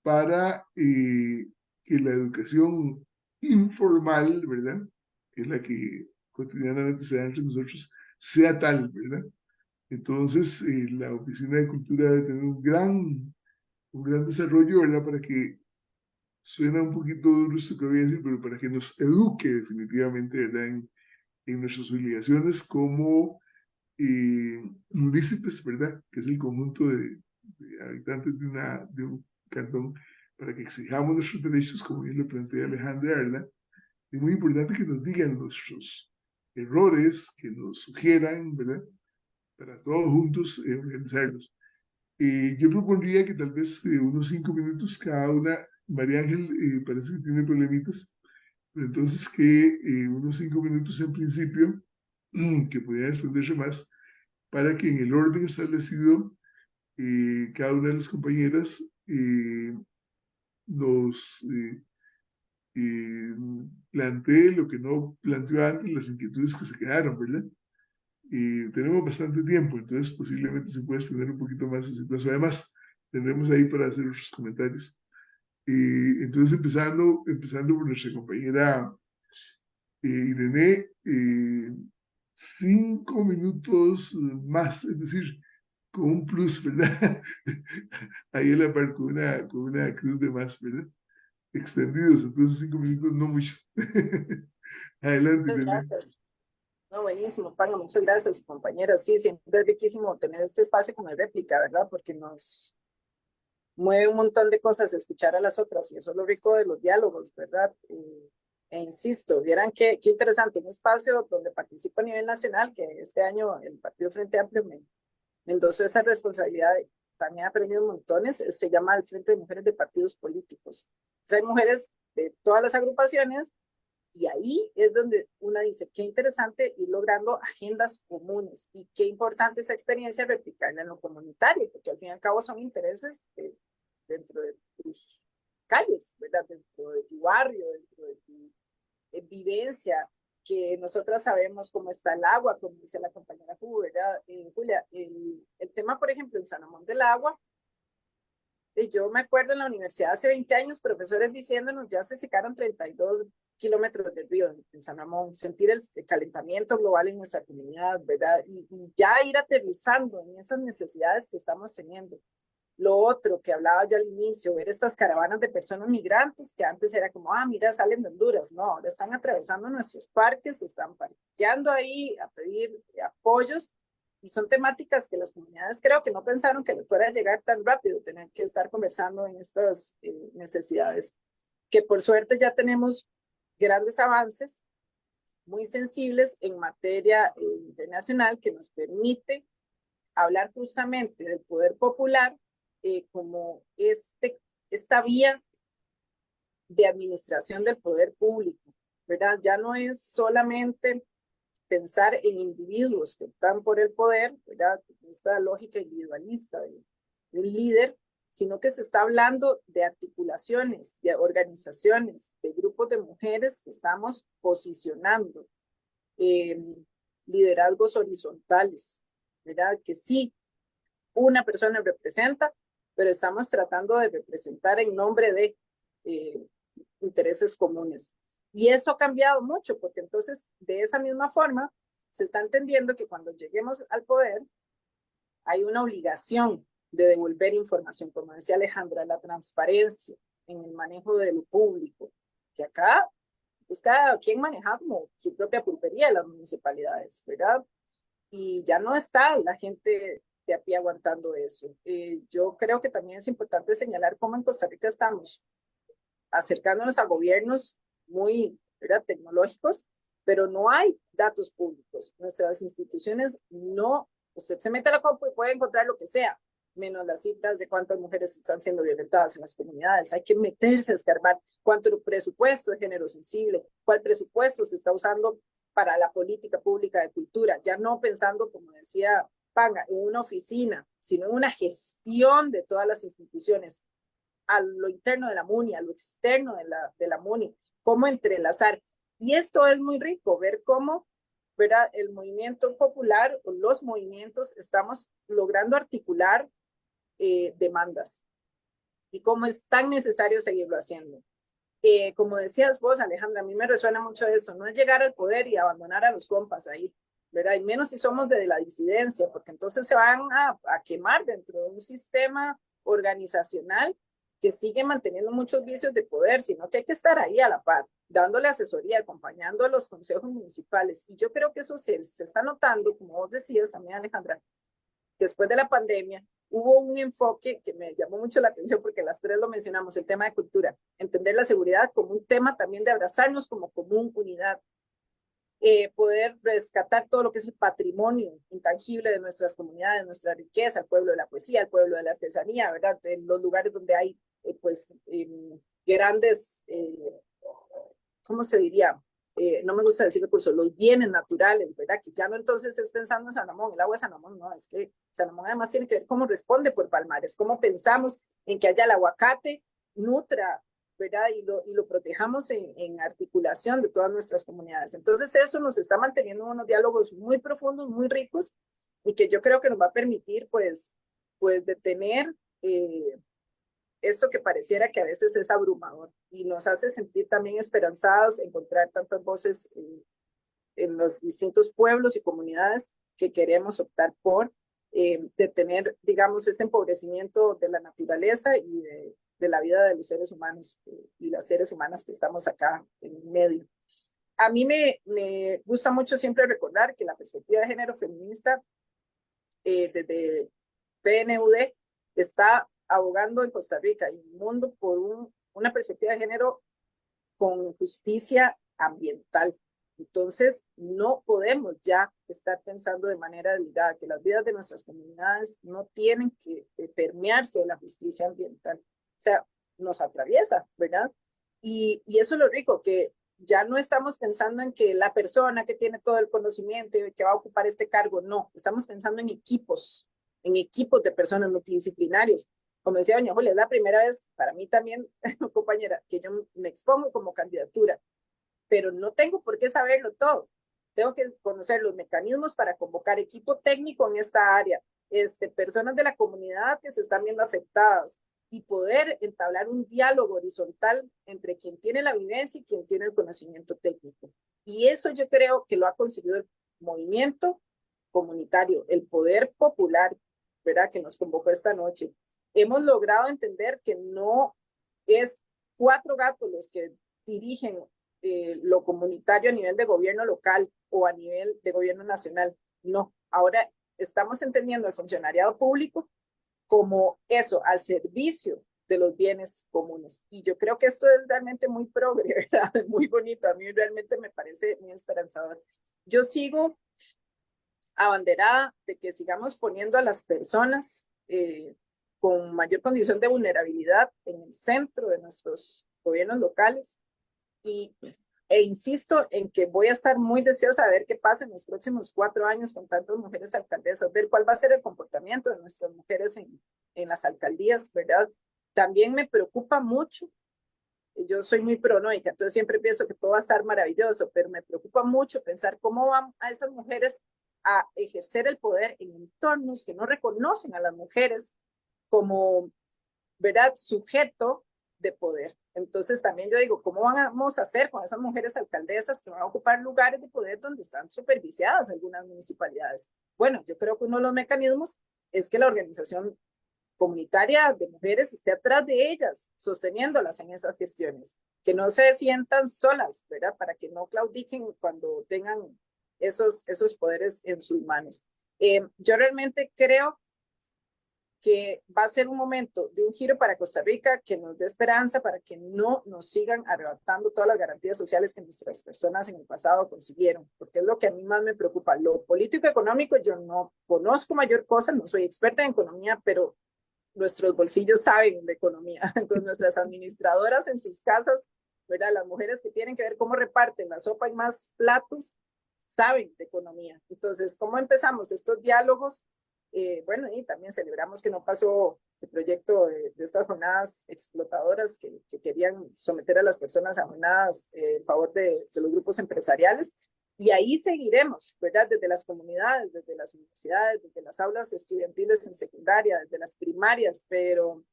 Speaker 1: para que la educación informal, ¿verdad?, que es la que cotidianamente se da entre nosotros, sea tal, ¿verdad? Entonces, la Oficina de Cultura debe tener un gran desarrollo, ¿verdad? Para que, suena un poquito duro esto que voy a decir, pero para que nos eduque definitivamente, ¿verdad?, en nuestras obligaciones como municipios, ¿verdad?, que es el conjunto de habitantes de un cantón, para que exijamos nuestros derechos, como bien lo plantea Alejandra, ¿verdad? Es muy importante que nos digan nuestros errores, que nos sugieran, ¿verdad?, para todos juntos organizarlos. Yo propondría que tal vez unos 5 minutos cada una. María Ángel parece que tiene problemitas, pero entonces que unos 5 minutos en principio, que pudieran extenderse más, para que en el orden establecido cada una de las compañeras nos plantee lo que no planteó antes, las inquietudes que se quedaron, ¿verdad? Tenemos bastante tiempo, entonces posiblemente se pueda extender un poquito más ese plazo. Además, tendremos ahí para hacer otros comentarios. Entonces, empezando por nuestra compañera Irene, 5 minutos más, es decir, con un plus, ¿verdad? Ahí en la par con una cruz de más, ¿verdad? Extendidos, entonces 5 minutos, no mucho. Adelante,
Speaker 2: Muchas
Speaker 1: Irene.
Speaker 2: gracias. No, buenísimo, Panga, muchas gracias, compañeras. Sí, siempre es riquísimo tener este espacio como de réplica, ¿verdad? Porque nos mueve un montón de cosas escuchar a las otras y eso es lo rico de los diálogos, ¿verdad? Insisto, vieran qué interesante, un espacio donde participo a nivel nacional, que este año el Partido Frente Amplio me endosó esa responsabilidad, también he aprendido montones, se llama el Frente de Mujeres de Partidos Políticos. Entonces hay mujeres de todas las agrupaciones y ahí es donde una dice, qué interesante ir logrando agendas comunes y qué importante esa experiencia replicarla en lo comunitario, porque al fin y al cabo son intereses dentro de tus calles, ¿verdad? Dentro de tu barrio, dentro de tu vivencia, que nosotras sabemos cómo está el agua, como dice la compañera ¿verdad? Julia, el tema, por ejemplo, en San Ramón del Agua, yo me acuerdo en la universidad hace 20 años, profesores diciéndonos, ya se secaron 32 kilómetros del río en San Ramón, sentir el calentamiento global en nuestra comunidad, ¿verdad? Y ya ir aterrizando en esas necesidades que estamos teniendo. Lo otro que hablaba yo al inicio, ver estas caravanas de personas migrantes que antes era como, mira, salen de Honduras. No, ahora están atravesando nuestros parques, están parqueando ahí a pedir apoyos y son temáticas que las comunidades creo que no pensaron que les fuera a llegar tan rápido, tener que estar conversando en estas necesidades, que por suerte ya tenemos grandes avances muy sensibles en materia internacional que nos permite hablar justamente del poder popular como esta vía de administración del poder público, ¿verdad? Ya no es solamente pensar en individuos que optan por el poder, ¿verdad? Esta lógica individualista de un líder, sino que se está hablando de articulaciones, de organizaciones, de grupos de mujeres que estamos posicionando liderazgos horizontales, ¿verdad? Que sí, una persona representa, pero estamos tratando de representar en nombre de intereses comunes. Y eso ha cambiado mucho, porque entonces, de esa misma forma, se está entendiendo que cuando lleguemos al poder, hay una obligación de devolver información, como decía Alejandra, la transparencia en el manejo de lo público, que acá es cada quien maneja como su propia pulpería de las municipalidades, ¿verdad? Y ya no está la gente de a pie aguantando eso. Yo creo que también es importante señalar cómo en Costa Rica estamos acercándonos a gobiernos muy, ¿verdad?, tecnológicos, pero no hay datos públicos. Nuestras instituciones no, usted se mete a la compu y puede encontrar lo que sea, menos las cifras de cuántas mujeres están siendo violentadas en las comunidades. Hay que meterse a escarbar cuánto presupuesto de género sensible, cuál presupuesto se está usando para la política pública de cultura, ya no pensando, como decía Panga, en una oficina, sino en una gestión de todas las instituciones, a lo interno de la MUNI, a lo externo de la MUNI, cómo entrelazar. Y esto es muy rico, ver cómo, ¿verdad?, el movimiento popular o los movimientos estamos logrando articular demandas y cómo es tan necesario seguirlo haciendo. Como decías vos, Alejandra, a mí me resuena mucho esto, no es llegar al poder y abandonar a los compas ahí, ¿verdad? Y menos si somos de la disidencia, porque entonces se van a quemar dentro de un sistema organizacional que sigue manteniendo muchos vicios de poder, sino que hay que estar ahí a la par, dándole asesoría, acompañando a los consejos municipales. Y yo creo que eso se está notando, como vos decías también, Alejandra, después de la pandemia, hubo un enfoque que me llamó mucho la atención porque las tres lo mencionamos, el tema de cultura, entender la seguridad como un tema también de abrazarnos como común unidad, poder rescatar todo lo que es el patrimonio intangible de nuestras comunidades, nuestra riqueza, el pueblo de la poesía, el pueblo de la artesanía, ¿verdad? En los lugares donde hay, grandes, ¿cómo se diría? No me gusta decir recursos, los bienes naturales, ¿verdad? Que ya no entonces es pensando en San Ramón, el agua de San Ramón, no, es que San Ramón además tiene que ver cómo responde por Palmares, cómo pensamos en que haya el aguacate, nutra, ¿verdad? Y lo protejamos en articulación de todas nuestras comunidades. Entonces eso nos está manteniendo unos diálogos muy profundos, muy ricos, y que yo creo que nos va a permitir, pues detener esto que pareciera que a veces es abrumador y nos hace sentir también esperanzados, encontrar tantas voces en los distintos pueblos y comunidades que queremos optar por detener, digamos, este empobrecimiento de la naturaleza y de la vida de los seres humanos y las seres humanas que estamos acá en medio. A mí me gusta mucho siempre recordar que la perspectiva de género feminista desde PNUD está abogando en Costa Rica y en el mundo por una perspectiva de género con justicia ambiental. Entonces, no podemos ya estar pensando de manera desligada que las vidas de nuestras comunidades no tienen que permearse de la justicia ambiental. O sea, nos atraviesa, ¿verdad? Y eso es lo rico, que ya no estamos pensando en que la persona que tiene todo el conocimiento y que va a ocupar este cargo, no, estamos pensando en equipos de personas multidisciplinarios. Como decía doña Julia, es la primera vez para mí también, compañera, que yo me expongo como candidatura, pero no tengo por qué saberlo todo. Tengo que conocer los mecanismos para convocar equipo técnico en esta área, personas de la comunidad que se están viendo afectadas, y poder entablar un diálogo horizontal entre quien tiene la vivencia y quien tiene el conocimiento técnico. Y eso yo creo que lo ha conseguido el movimiento comunitario, el poder popular, ¿verdad?, que nos convocó esta noche. Hemos logrado entender que no es 4 gatos los que dirigen lo comunitario a nivel de gobierno local o a nivel de gobierno nacional. No, ahora estamos entendiendo el funcionariado público como eso, al servicio de los bienes comunes. Y yo creo que esto es realmente muy progre, ¿verdad? Muy bonito. A mí realmente me parece muy esperanzador. Yo sigo abanderada de que sigamos poniendo a las personas con mayor condición de vulnerabilidad en el centro de nuestros gobiernos locales e insisto en que voy a estar muy deseosa de ver qué pasa en los próximos 4 años con tantas mujeres alcaldesas, ver cuál va a ser el comportamiento de nuestras mujeres en las alcaldías, ¿verdad? También me preocupa mucho, yo soy muy pronoica, entonces siempre pienso que todo va a estar maravilloso, pero me preocupa mucho pensar cómo van a esas mujeres a ejercer el poder en entornos que no reconocen a las mujeres como, ¿verdad?, sujeto de poder. Entonces también yo digo, ¿cómo vamos a hacer con esas mujeres alcaldesas que van a ocupar lugares de poder donde están supervisadas algunas municipalidades? Bueno, yo creo que uno de los mecanismos es que la organización comunitaria de mujeres esté atrás de ellas, sosteniéndolas en esas gestiones, que no se sientan solas, ¿verdad?, para que no claudiquen cuando tengan esos poderes en sus manos. Yo realmente creo que va a ser un momento de un giro para Costa Rica que nos dé esperanza para que no nos sigan arrebatando todas las garantías sociales que nuestras personas en el pasado consiguieron, porque es lo que a mí más me preocupa. Lo político-económico, yo no conozco mayor cosa, no soy experta en economía, pero nuestros bolsillos saben de economía. Entonces, nuestras administradoras en sus casas, ¿verdad?, las mujeres que tienen que ver cómo reparten la sopa y más platos, saben de economía. Entonces, ¿cómo empezamos estos diálogos? Bueno, y también celebramos que no pasó el proyecto de estas jornadas explotadoras que querían someter a las personas a jornadas en favor de los grupos empresariales. Y ahí seguiremos, ¿verdad?, desde las comunidades, desde las universidades, desde las aulas estudiantiles en secundaria, desde las primarias, pero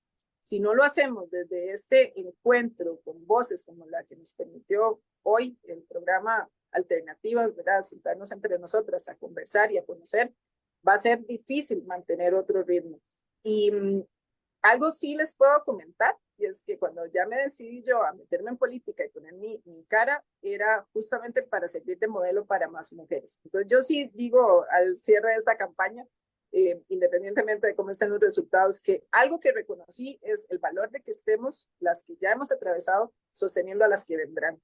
Speaker 2: si no lo hacemos desde este encuentro con voces como la que nos permitió hoy el programa Alternativas, ¿verdad?, sentarnos entre nosotras a conversar y a conocer, va a ser difícil mantener otro ritmo. Y algo sí les puedo comentar, y es que cuando ya me decidí yo a meterme en política y poner mi cara, era justamente para servir de modelo para más mujeres. Entonces yo sí digo al cierre de esta campaña, independientemente de cómo estén los resultados, que algo que reconocí es el valor de que estemos las que ya hemos atravesado sosteniendo a las que vendrán.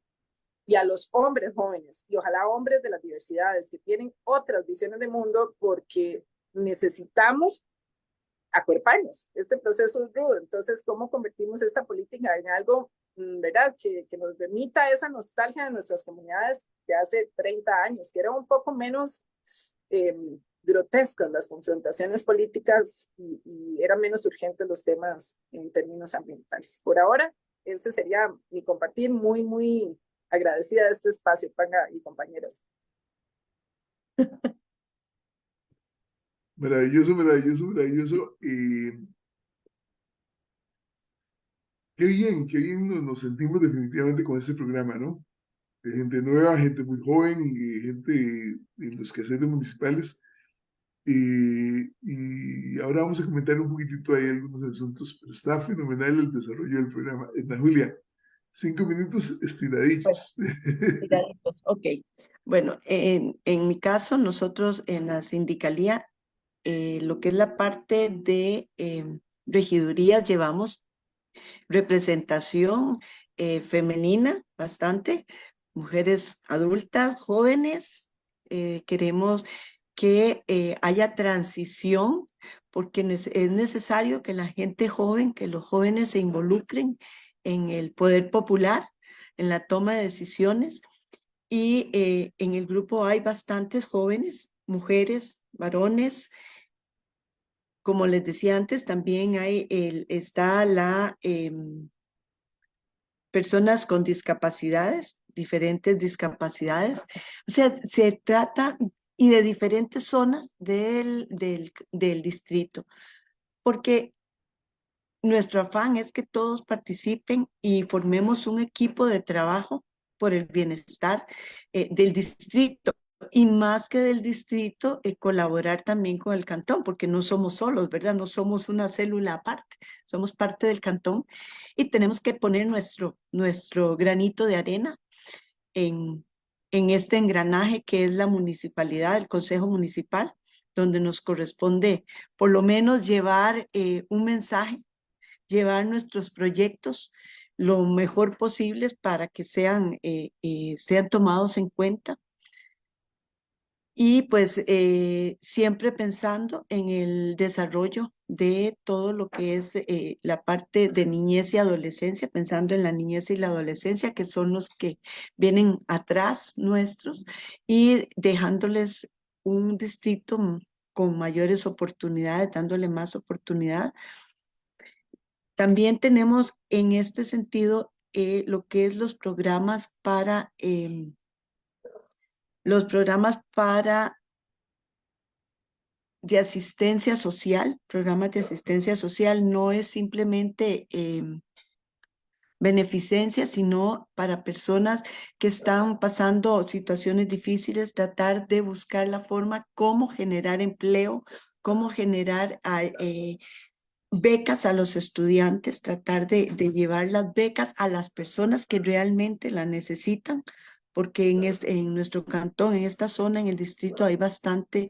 Speaker 2: Y a los hombres jóvenes, y ojalá hombres de las diversidades que tienen otras visiones de mundo, porque necesitamos acuerparnos. Este proceso es rudo. Entonces, ¿cómo convertimos esta política en algo, verdad, que nos permita esa nostalgia de nuestras comunidades de hace 30 años, que era un poco menos grotescas las confrontaciones políticas y eran menos urgentes los temas en términos ambientales? Por ahora, ese sería mi compartir. Muy, muy agradecida de este espacio, Panga y compañeras.
Speaker 1: Maravilloso, maravilloso, maravilloso. Qué bien nos sentimos definitivamente con este programa, ¿no? Gente nueva, gente muy joven, gente en los quehaceres municipales. Y ahora vamos a comentar un poquitito ahí algunos asuntos, pero está fenomenal el desarrollo del programa. Edna Julia, 5 minutos estiraditos.
Speaker 3: Tiraditos, ok. Bueno, en mi caso, nosotros en la sindicalía, lo que es la parte de regidurías, llevamos representación femenina bastante, mujeres adultas, jóvenes. Queremos que haya transición porque es necesario que la gente joven, que los jóvenes se involucren en el poder popular, en la toma de decisiones. Y en el grupo hay bastantes jóvenes, mujeres, varones. Como les decía antes, también está la personas con discapacidades, diferentes discapacidades. O sea, se trata y de diferentes zonas del distrito, porque nuestro afán es que todos participen y formemos un equipo de trabajo por el bienestar del distrito. Y más que del distrito, colaborar también con el cantón, porque no somos solos, ¿verdad? No somos una célula aparte, somos parte del cantón y tenemos que poner nuestro granito de arena en, en este engranaje que es la municipalidad, el consejo municipal, donde nos corresponde por lo menos llevar un mensaje, llevar nuestros proyectos lo mejor posibles para que sean tomados en cuenta. Y pues siempre pensando en el desarrollo de todo lo que es la parte de niñez y adolescencia, pensando en la niñez y la adolescencia, que son los que vienen atrás nuestros, y dejándoles un distrito con mayores oportunidades, dándole más oportunidad. También tenemos en este sentido lo que es los programas para de asistencia social. Programas de asistencia social no es simplemente beneficencia, sino para personas que están pasando situaciones difíciles, tratar de buscar la forma cómo generar empleo, cómo generar becas a los estudiantes, tratar de llevar las becas a las personas que realmente la necesitan, porque en nuestro cantón, en esta zona, en el distrito, hay bastantes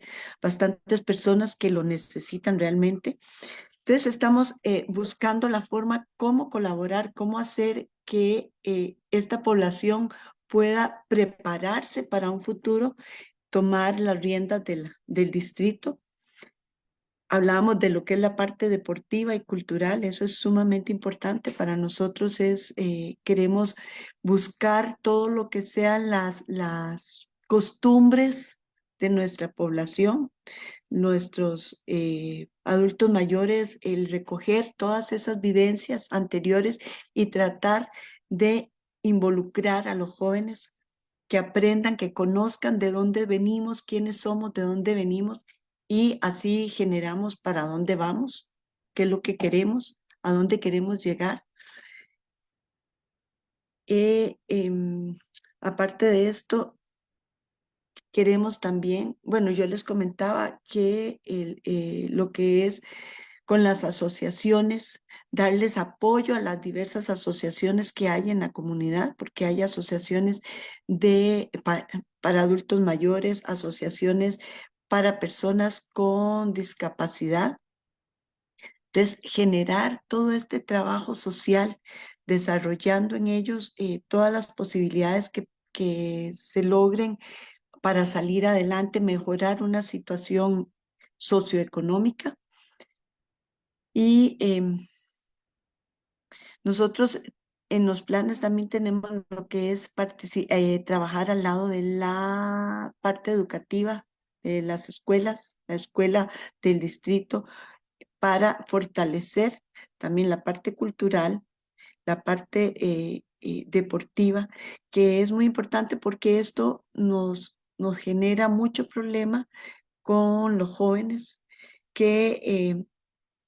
Speaker 3: personas que lo necesitan realmente. Entonces estamos buscando la forma cómo colaborar, cómo hacer que esta población pueda prepararse para un futuro, tomar las riendas del distrito. Hablábamos de lo que es la parte deportiva y cultural, eso es sumamente importante para nosotros, queremos buscar todo lo que sean las costumbres de nuestra población, nuestros adultos mayores, el recoger todas esas vivencias anteriores y tratar de involucrar a los jóvenes que aprendan, que conozcan de dónde venimos, quiénes somos, de dónde venimos, y así generamos para dónde vamos, qué es lo que queremos, a dónde queremos llegar. Aparte de esto, queremos también, bueno, yo les comentaba que lo que es con las asociaciones, darles apoyo a las diversas asociaciones que hay en la comunidad, porque hay asociaciones para adultos mayores, asociaciones para personas con discapacidad. Entonces, generar todo este trabajo social, desarrollando en ellos todas las posibilidades que se logren para salir adelante, mejorar una situación socioeconómica. Y nosotros en los planes también tenemos lo que es trabajar al lado de la parte educativa de las escuelas, la escuela del distrito, para fortalecer también la parte cultural, la parte deportiva, que es muy importante porque esto nos genera mucho problema con los jóvenes que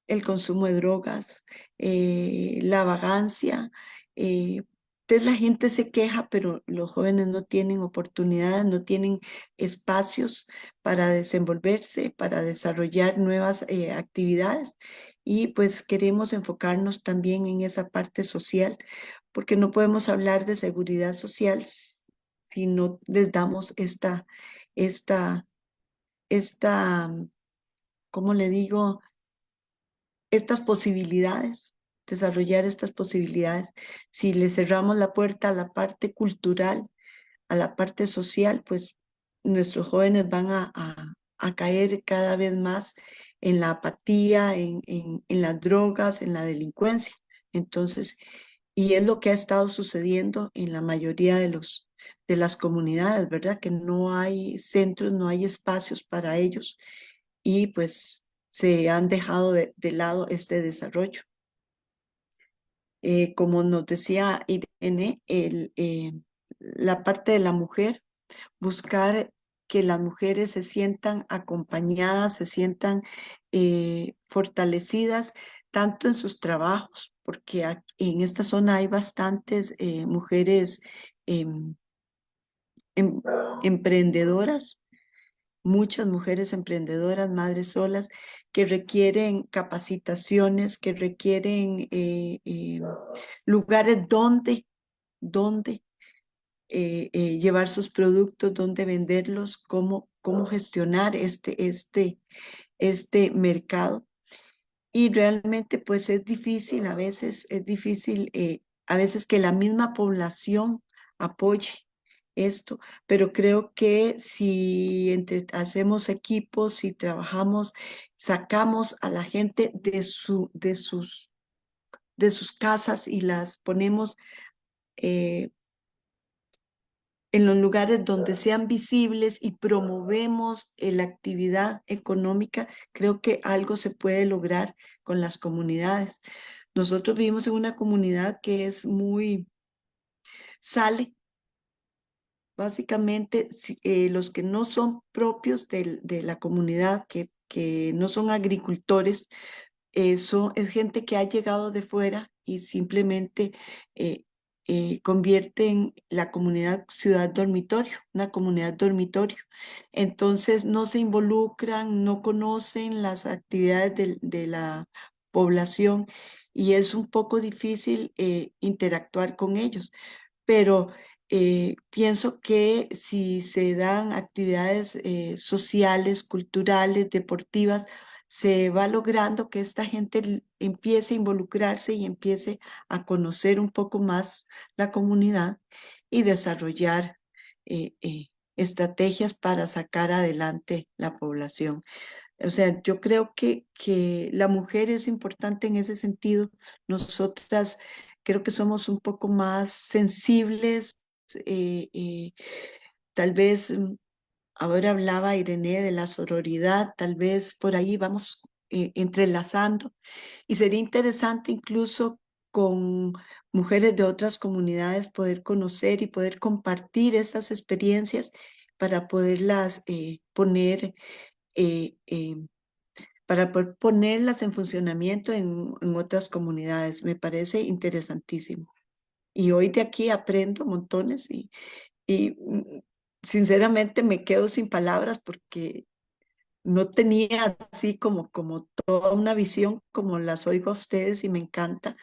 Speaker 3: el consumo de drogas, la vagancia. Entonces la gente se queja, pero los jóvenes no tienen oportunidades, no tienen espacios para desenvolverse, para desarrollar nuevas actividades. Y pues queremos enfocarnos también en esa parte social, porque no podemos hablar de seguridad social si no les damos esta, ¿cómo le digo? Estas posibilidades, desarrollar estas posibilidades. Si le cerramos la puerta a la parte cultural, a la parte social, pues nuestros jóvenes van a caer cada vez más en la apatía, en las drogas, en la delincuencia. Entonces, y es lo que ha estado sucediendo en la mayoría de las comunidades, ¿verdad? Que no hay centros, no hay espacios para ellos y pues se han dejado de lado este desarrollo. Como nos decía Irene, la parte de la mujer, buscar que las mujeres se sientan acompañadas, se sientan fortalecidas tanto en sus trabajos, porque en esta zona hay bastantes mujeres em, em- emprendedoras, muchas mujeres emprendedoras, madres solas, que requieren capacitaciones, que requieren lugares donde llevar sus productos, donde venderlos, cómo gestionar este mercado. Y realmente pues es difícil, a veces es difícil, a veces que la misma población apoye esto, pero creo que si hacemos equipos, si trabajamos, sacamos a la gente de sus casas y las ponemos en los lugares donde sean visibles y promovemos la actividad económica, creo que algo se puede lograr con las comunidades. Nosotros vivimos en una comunidad que es sale, básicamente, los que no son propios de la comunidad, que no son agricultores, eso es gente que ha llegado de fuera y simplemente eh, convierten la comunidad ciudad dormitorio, una comunidad dormitorio. Entonces no se involucran, no conocen las actividades de la población y es un poco difícil interactuar con ellos. Pero pienso que si se dan actividades sociales, culturales, deportivas, se va logrando que esta gente empiece a involucrarse y empiece a conocer un poco más la comunidad y desarrollar estrategias para sacar adelante la población. O sea, yo creo que la mujer es importante en ese sentido. Nosotras creo que somos un poco más sensibles, tal vez ahora hablaba Irene de la sororidad, tal vez por ahí vamos entrelazando y sería interesante incluso con mujeres de otras comunidades poder conocer y poder compartir estas experiencias para poderlas eh, eh, para poder ponerlas en funcionamiento en otras comunidades. Me parece interesantísimo. Y hoy de aquí aprendo montones y sinceramente me quedo sin palabras porque no tenía así como toda una visión como las oigo a ustedes y me encanta.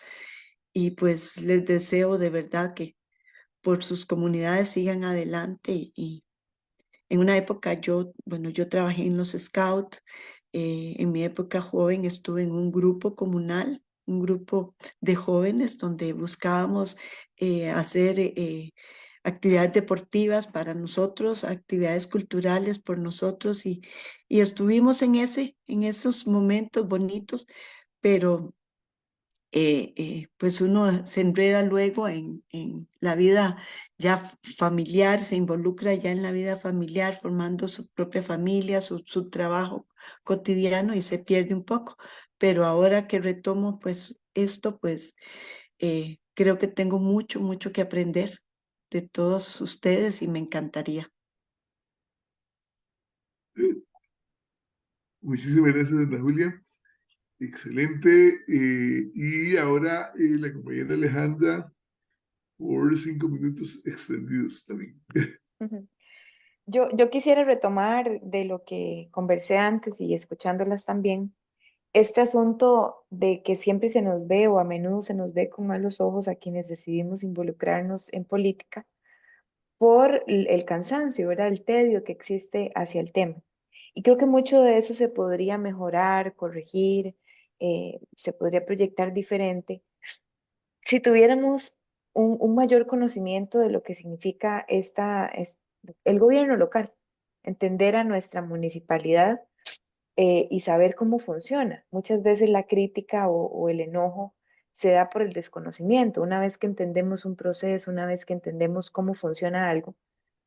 Speaker 3: Y pues les deseo de verdad que por sus comunidades sigan adelante y en una época bueno, yo trabajé en los Scouts, en mi época joven estuve en un grupo comunal, un grupo de jóvenes donde buscábamos hacer actividades deportivas para nosotros, actividades culturales por nosotros y estuvimos en esos momentos bonitos, pero pues uno se enreda luego en la vida ya familiar, se involucra ya en la vida familiar, formando su propia familia, su trabajo cotidiano y se pierde un poco. Pero ahora que retomo pues esto, pues creo que tengo mucho que aprender de todos ustedes y me encantaría.
Speaker 1: Muchísimas gracias, Ana Julia. Excelente. Y ahora la compañera Alejandra por 5 minutos extendidos también.
Speaker 4: Ujú. Yo quisiera retomar de lo que conversé antes y escuchándolas también, este asunto de que siempre se nos ve o a menudo se nos ve con malos ojos a quienes decidimos involucrarnos en política por el cansancio, ¿verdad? El tedio que existe hacia el tema. Y creo que mucho de eso se podría mejorar, corregir, se podría proyectar diferente si tuviéramos un mayor conocimiento de lo que significa el gobierno local, entender a nuestra municipalidad y saber cómo funciona. Muchas veces la crítica o el enojo se da por el desconocimiento. Una vez que entendemos un proceso, una vez que entendemos cómo funciona algo,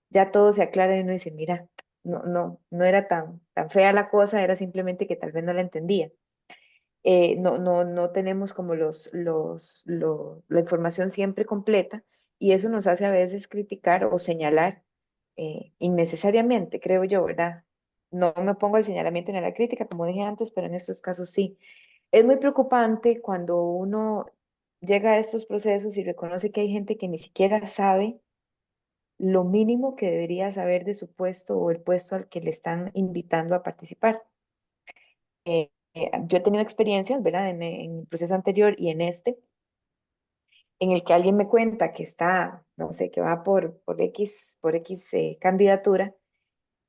Speaker 4: ya todo se aclara y uno dice, mira, no era tan fea la cosa, era simplemente que tal vez no la entendía. No tenemos como la información siempre completa y eso nos hace a veces criticar o señalar innecesariamente, creo yo, ¿verdad? No me pongo el señalamiento ni la crítica, como dije antes, pero en estos casos sí. Es muy preocupante cuando uno llega a estos procesos y reconoce que hay gente que ni siquiera sabe lo mínimo que debería saber de su puesto o el puesto al que le están invitando a participar. Yo he tenido experiencias, ¿verdad? En el proceso anterior y en este, en el que alguien me cuenta que está, no sé, que va por X candidatura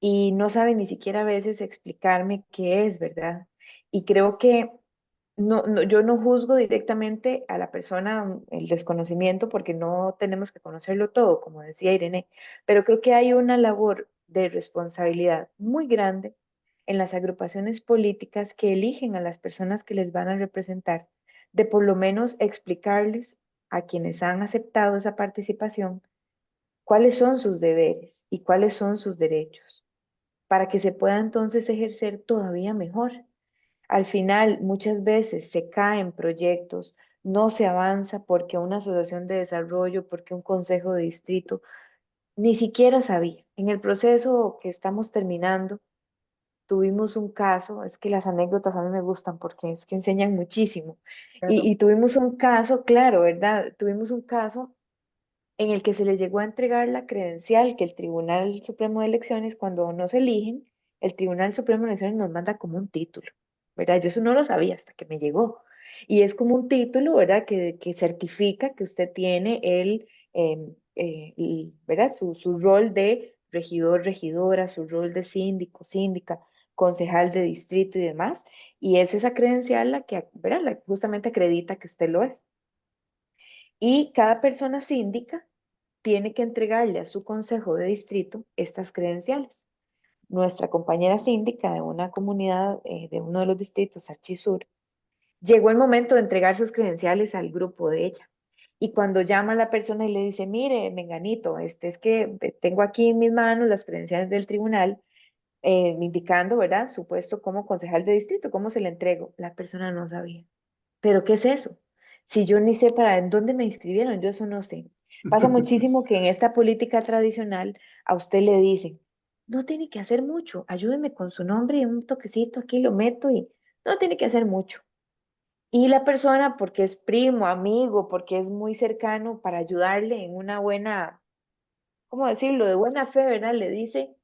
Speaker 4: y no sabe ni siquiera a veces explicarme qué es, ¿verdad? Y creo que yo no juzgo directamente a la persona el desconocimiento porque no tenemos que conocerlo todo, como decía Irene, pero creo que hay una labor de responsabilidad muy grande en las agrupaciones políticas que eligen a las personas que les van a representar, de por lo menos explicarles a quienes han aceptado esa participación cuáles son sus deberes y cuáles son sus derechos, para que se pueda entonces ejercer todavía mejor. Al final, muchas veces se caen proyectos, no se avanza porque una asociación de desarrollo, porque un consejo de distrito ni siquiera sabía. En el proceso que estamos terminando, tuvimos un caso, es que las anécdotas a mí me gustan porque es que enseñan muchísimo.
Speaker 2: Claro.
Speaker 4: Y tuvimos un caso, claro, ¿verdad? Tuvimos un caso en el que se le llegó a entregar la credencial que el Tribunal Supremo de Elecciones, cuando nos eligen, el Tribunal Supremo de Elecciones nos manda como un título, ¿verdad? Yo eso no lo sabía hasta que me llegó. Y es como un título, ¿verdad? Que certifica que usted tiene ¿verdad? Su rol de regidor, regidora, su rol de síndico, síndica, concejal de distrito y demás. Y es esa credencial la que, ¿verdad? La que justamente acredita que usted lo es. Y cada persona síndica tiene que entregarle a su consejo de distrito estas credenciales. Nuestra compañera síndica de una comunidad de uno de los distritos, Archisur, llegó el momento de entregar sus credenciales al grupo de ella. Y cuando llama a la persona y le dice, mire, menganito, es que tengo aquí en mis manos las credenciales del tribunal, indicando, ¿verdad?, su puesto como concejal de distrito, ¿cómo se le entrego? La persona no sabía. ¿Pero qué es eso? Si yo ni sé para en dónde me inscribieron, yo eso no sé. Pasa muchísimo que en esta política tradicional a usted le dicen, no tiene que hacer mucho, ayúdeme con su nombre y un toquecito aquí lo meto y no tiene que hacer mucho. Y la persona, porque es primo, amigo, porque es muy cercano para ayudarle en una buena, ¿cómo decirlo?, de buena fe, ¿verdad? Le dice,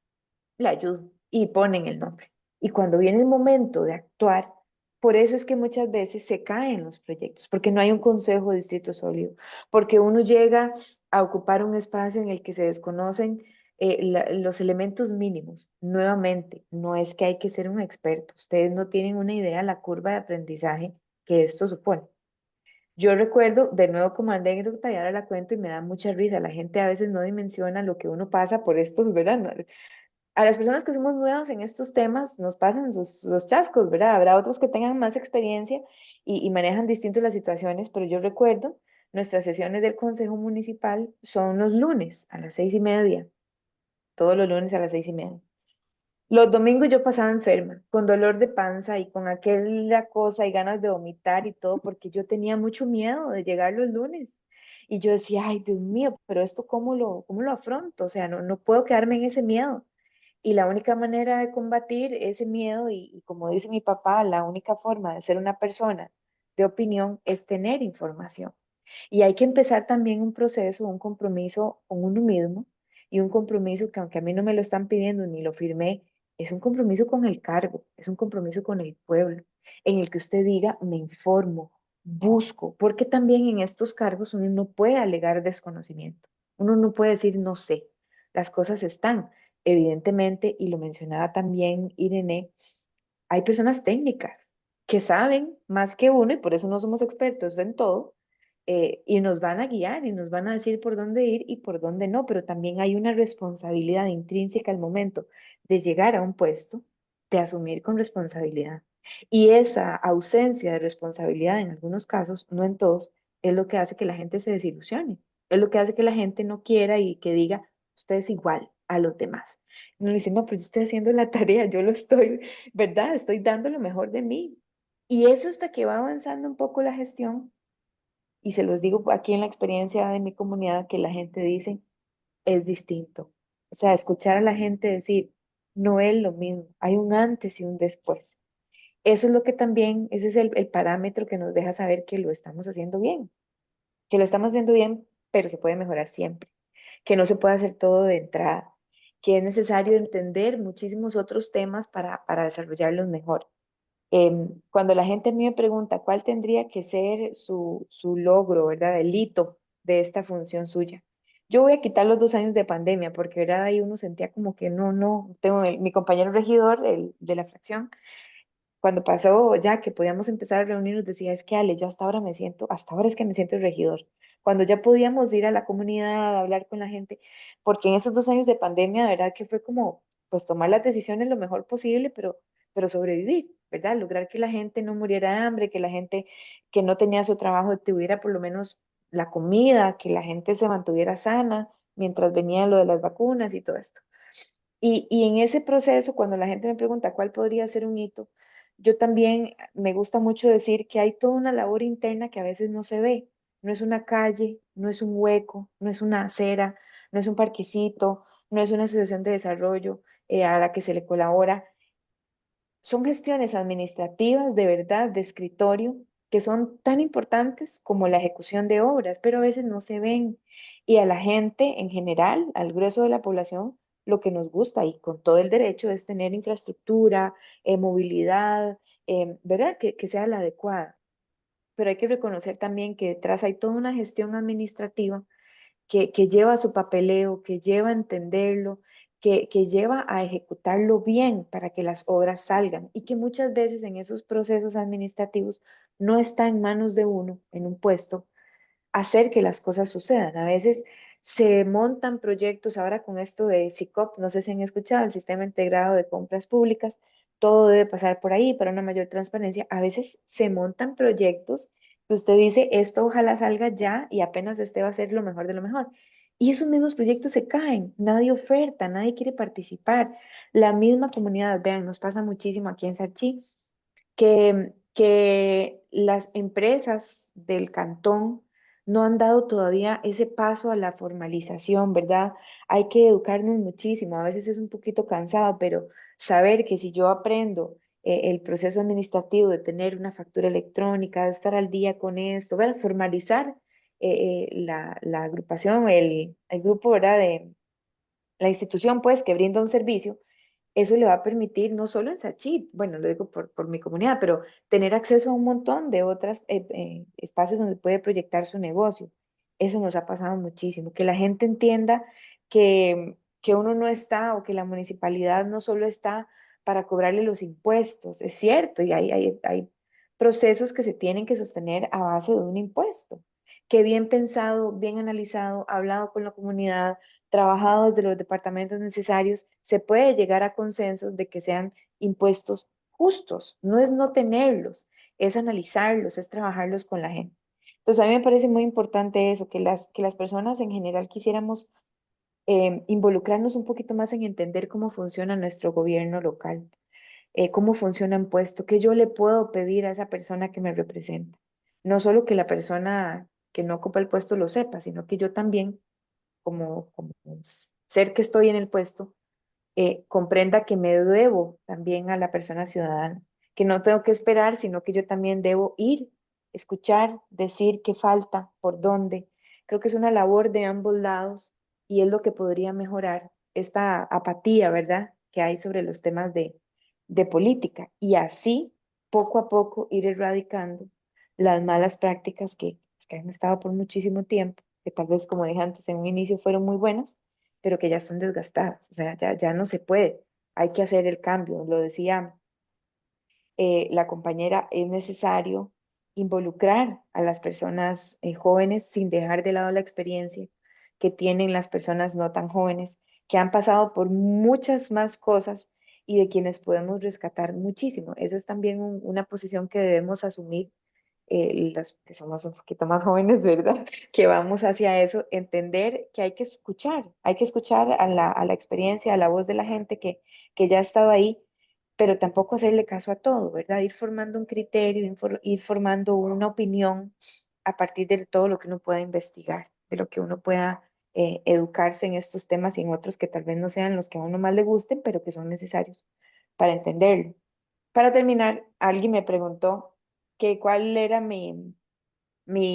Speaker 4: le ayudo y ponen el nombre. Y cuando viene el momento de actuar, por eso es que muchas veces se caen los proyectos, porque no hay un consejo de distrito sólido, porque uno llega a ocupar un espacio en el que se desconocen los elementos mínimos. Nuevamente, no es que hay que ser un experto, ustedes no tienen una idea de la curva de aprendizaje que esto supone. Yo recuerdo, de nuevo como anécdota, y ahora la cuento y me da mucha risa, la gente a veces no dimensiona lo que uno pasa por estos, ¿verdad? A las personas que somos nuevas en estos temas nos pasan los chascos, ¿verdad? Habrá otros que tengan más experiencia y manejan distinto las situaciones, pero yo recuerdo, nuestras sesiones del Consejo Municipal son los lunes a las 6:30, todos los lunes a las 6:30. Los domingos yo pasaba enferma, con dolor de panza y con aquella cosa y ganas de vomitar y todo, porque yo tenía mucho miedo de llegar los lunes. Y yo decía, ay, Dios mío, pero esto cómo lo afronto? O sea, no puedo quedarme en ese miedo. Y la única manera de combatir ese miedo, y como dice mi papá, la única forma de ser una persona de opinión es tener información. Y hay que empezar también un proceso, un compromiso con uno mismo y un compromiso que aunque a mí no me lo están pidiendo ni lo firmé, es un compromiso con el cargo, es un compromiso con el pueblo, en el que usted diga, me informo, busco, porque también en estos cargos uno no puede alegar desconocimiento, uno no puede decir no sé, las cosas están. Evidentemente, y lo mencionaba también Irene, hay personas técnicas que saben más que uno y por eso no somos expertos en todo, y nos van a guiar y nos van a decir por dónde ir y por dónde no, pero también hay una responsabilidad intrínseca al momento de llegar a un puesto, de asumir con responsabilidad. Y esa ausencia de responsabilidad en algunos casos, no en todos, es lo que hace que la gente se desilusione, es lo que hace que la gente no quiera y que diga, usted es igual a los demás. No le dicen, no, pero yo estoy haciendo la tarea, yo lo estoy, ¿verdad? Estoy dando lo mejor de mí. Y eso hasta que va avanzando un poco la gestión, y se los digo aquí en la experiencia de mi comunidad, que la gente dice, es distinto. O sea, escuchar a la gente decir, no es lo mismo, hay un antes y un después. Eso es lo que también, ese es el parámetro que nos deja saber que lo estamos haciendo bien, que lo estamos haciendo bien, pero se puede mejorar siempre, que no se puede hacer todo de entrada, que es necesario entender muchísimos otros temas para desarrollarlos mejor. Cuando la gente a mí me pregunta cuál tendría que ser su logro, ¿verdad? El hito de esta función suya. Yo voy a quitar los 2 años de pandemia porque, ¿verdad? Ahí uno sentía como que no, tengo mi compañero regidor el, de la fracción, cuando pasó ya que podíamos empezar a reunirnos, decía, es que Ale, yo hasta ahora me siento, hasta ahora es que me siento el regidor. Cuando ya podíamos ir a la comunidad, a hablar con la gente, porque en esos 2 años de pandemia, de verdad que fue como, pues tomar las decisiones lo mejor posible, pero sobrevivir, ¿verdad? Lograr que la gente no muriera de hambre, que la gente que no tenía su trabajo tuviera por lo menos la comida, que la gente se mantuviera sana mientras venía lo de las vacunas y todo esto. Y en ese proceso, cuando la gente me pregunta cuál podría ser un hito, yo también me gusta mucho decir que hay toda una labor interna que a veces no se ve. No es una calle, no es un hueco, no es una acera, no es un parquecito, no es una asociación de desarrollo a la que se le colabora. Son gestiones administrativas de verdad, de escritorio, que son tan importantes como la ejecución de obras, pero a veces no se ven. Y a la gente en general, al grueso de la población, lo que nos gusta y con todo el derecho es tener infraestructura, movilidad, ¿verdad? Que sea la adecuada. Pero hay que reconocer también que detrás hay toda una gestión administrativa que lleva su papeleo, que lleva a entenderlo, que lleva a ejecutarlo bien para que las obras salgan y que muchas veces en esos procesos administrativos no está en manos de uno, en un puesto, hacer que las cosas sucedan. A veces se montan proyectos, ahora con esto de SICOP, no sé si han escuchado, el Sistema Integrado de Compras Públicas, todo debe pasar por ahí para una mayor transparencia. A veces se montan proyectos que usted dice, esto ojalá salga ya y apenas este va a ser lo mejor de lo mejor. Y esos mismos proyectos se caen, nadie oferta, nadie quiere participar. La misma comunidad, vean, nos pasa muchísimo aquí en Sarchí, que las empresas del cantón no han dado todavía ese paso a la formalización, ¿verdad? Hay que educarnos muchísimo, a veces es un poquito cansado, pero saber que si yo aprendo el proceso administrativo de tener una factura electrónica, de estar al día con esto, ¿verdad? Formalizar la agrupación, el grupo, ¿verdad? De la institución, pues, que brinda un servicio, eso le va a permitir, no solo en Sachit, bueno, lo digo por mi comunidad, pero tener acceso a un montón de otros espacios donde puede proyectar su negocio. Eso nos ha pasado muchísimo, que la gente entienda que uno no está o que la municipalidad no solo está para cobrarle los impuestos, es cierto, y hay procesos que se tienen que sostener a base de un impuesto, que bien pensado, bien analizado, hablado con la comunidad, trabajado desde los departamentos necesarios, se puede llegar a consensos de que sean impuestos justos. No es no tenerlos, es analizarlos, es trabajarlos con la gente. Entonces, a mí me parece muy importante eso, que las personas en general quisiéramos involucrarnos un poquito más en entender cómo funciona nuestro gobierno local, cómo funciona un puesto, qué yo le puedo pedir a esa persona que me representa. No solo que la persona que no ocupa el puesto lo sepa, sino que yo también como ser que estoy en el puesto, comprenda que me debo también a la persona ciudadana, que no tengo que esperar, sino que yo también debo ir, escuchar, decir qué falta, por dónde. Creo que es una labor de ambos lados y es lo que podría mejorar esta apatía, ¿verdad?, que hay sobre los temas de política y así poco a poco ir erradicando las malas prácticas que han estado por muchísimo tiempo, que tal vez, como dije antes, en un inicio fueron muy buenas, pero que ya están desgastadas, o sea, ya no se puede, hay que hacer el cambio, lo decía la compañera, es necesario involucrar a las personas jóvenes sin dejar de lado la experiencia que tienen las personas no tan jóvenes, que han pasado por muchas más cosas y de quienes podemos rescatar muchísimo. Esa es también una posición que debemos asumir las que somos un poquito más jóvenes, ¿verdad? Que vamos hacia eso, entender que hay que escuchar a la experiencia, a la voz de la gente que ya ha estado ahí, pero tampoco hacerle caso a todo, ¿verdad? Ir formando un criterio, ir formando una opinión a partir de todo lo que uno pueda investigar, de lo que uno pueda educarse en estos temas y en otros que tal vez no sean los que a uno más le gusten, pero que son necesarios para entenderlo. Para terminar, alguien me preguntó que cuál era mi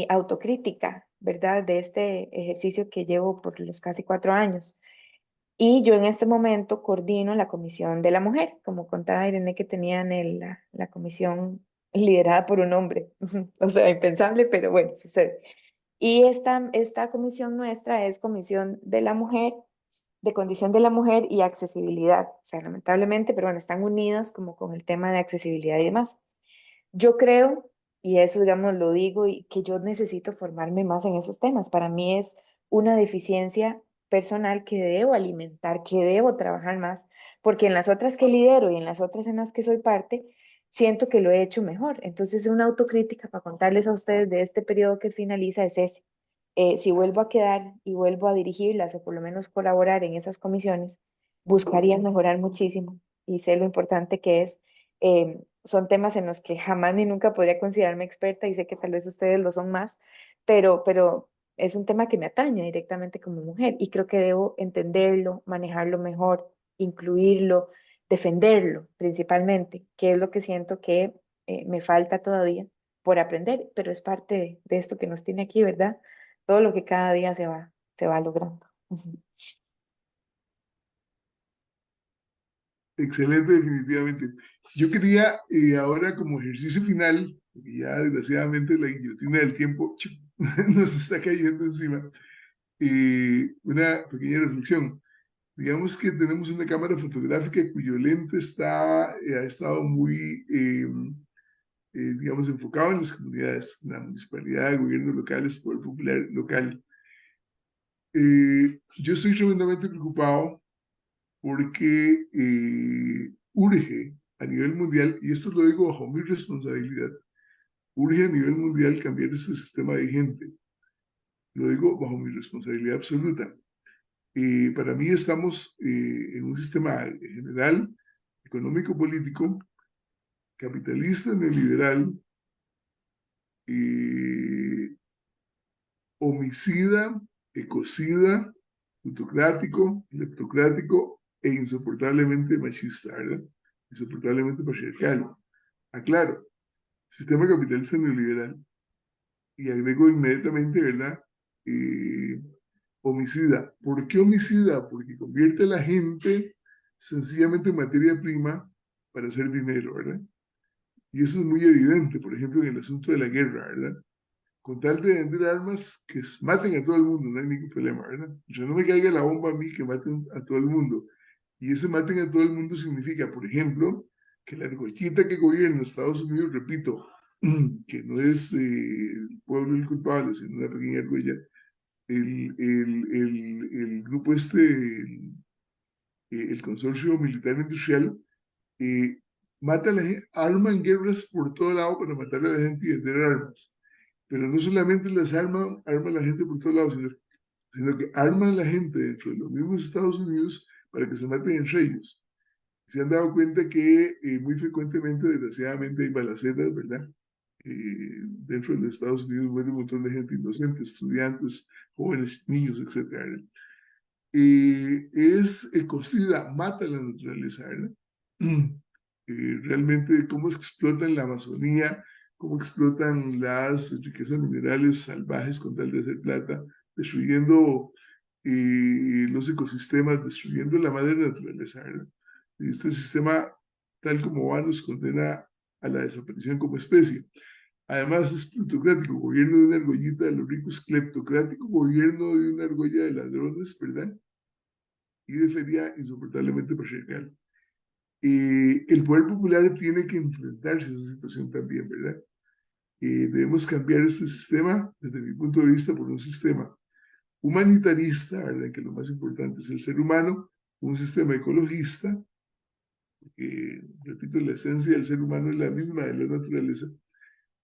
Speaker 4: autocrítica, ¿verdad? De este ejercicio que llevo por los casi 4 años. Y yo en este momento coordino la Comisión de la Mujer, como contaba Irene que tenían la comisión liderada por un hombre. O sea, impensable, pero bueno, sucede. Y esta comisión nuestra es Comisión de la Mujer, de Condición de la Mujer y Accesibilidad. O sea, lamentablemente, pero bueno, están unidas como con el tema de accesibilidad y demás. Yo creo, y eso digamos lo digo, y que yo necesito formarme más en esos temas. Para mí es una deficiencia personal que debo alimentar, que debo trabajar más, porque en las otras que lidero y en las otras en las que soy parte, siento que lo he hecho mejor. Entonces, una autocrítica para contarles a ustedes de este periodo que finaliza es ese. Si vuelvo a quedar y vuelvo a dirigirlas o por lo menos colaborar en esas comisiones, buscaría mejorar muchísimo y sé lo importante que es. Son temas en los que jamás ni nunca podría considerarme experta y sé que tal vez ustedes lo son más, pero es un tema que me atañe directamente como mujer y creo que debo entenderlo, manejarlo mejor, incluirlo, defenderlo principalmente, que es lo que siento que me falta todavía por aprender, pero es parte de esto que nos tiene aquí, ¿verdad? Todo lo que cada día se va logrando. Ujú.
Speaker 1: Excelente, definitivamente. Yo quería ahora como ejercicio final, porque ya desgraciadamente la guillotina del tiempo nos está cayendo encima, una pequeña reflexión. Digamos que tenemos una cámara fotográfica cuyo lente ha estado muy, digamos, enfocado en las comunidades, la municipalidad, gobiernos locales, poder popular local. Yo estoy tremendamente preocupado porque urge a nivel mundial, y esto lo digo bajo mi responsabilidad, urge a nivel mundial cambiar este sistema vigente. Lo digo bajo mi responsabilidad absoluta. Para mí estamos en un sistema general, económico-político, capitalista, neoliberal, eh, homicida, ecocida, plutocrático, leptocrático e insoportablemente machista, ¿verdad? Insoportablemente patriarcal. Aclaro, sistema capitalista neoliberal. Y agrego inmediatamente, ¿verdad? Eh, homicida. ¿Por qué homicida? Porque convierte a la gente sencillamente en materia prima para hacer dinero, ¿verdad? Y eso es muy evidente, por ejemplo, en el asunto de la guerra, ¿verdad? Con tal de vender armas que maten a todo el mundo, no hay ningún problema, ¿verdad? O sea, no me caiga la bomba a mí que maten a todo el mundo. Y ese maten a todo el mundo significa, por ejemplo, que la argollita que gobierna Estados Unidos, repito, que no es el pueblo el culpable, sino una pequeña argolla, el grupo el consorcio militar industrial, eh, mata a la gente, arman guerras por todo lado para matar a la gente y vender armas. Pero no solamente arman la gente por todos lados, sino que arman la gente dentro de los mismos Estados Unidos para que se maten entre ellos. Se han dado cuenta que muy frecuentemente, desgraciadamente, hay balaceras, ¿verdad? Dentro de los Estados Unidos muere un montón de gente inocente, estudiantes, jóvenes, niños, etc. Es ecocida, mata la naturaleza, ¿verdad? Realmente cómo explotan la Amazonía, cómo explotan las riquezas minerales salvajes con tal de hacer plata, destruyendo los ecosistemas, destruyendo la madre naturaleza, ¿verdad? Este sistema, tal como va, nos condena a la desaparición como especie. Además, es plutocrático, gobierno de una argollita de los ricos, cleptocrático, gobierno de una argolla de ladrones, ¿verdad? Y de feria insoportablemente patriarcal. El poder popular tiene que enfrentarse a esa situación también, ¿verdad? Debemos cambiar este sistema, desde mi punto de vista, por un sistema humanitarista, ¿verdad? Que lo más importante es el ser humano, un sistema ecologista, que, repito, la esencia del ser humano es la misma de la naturaleza,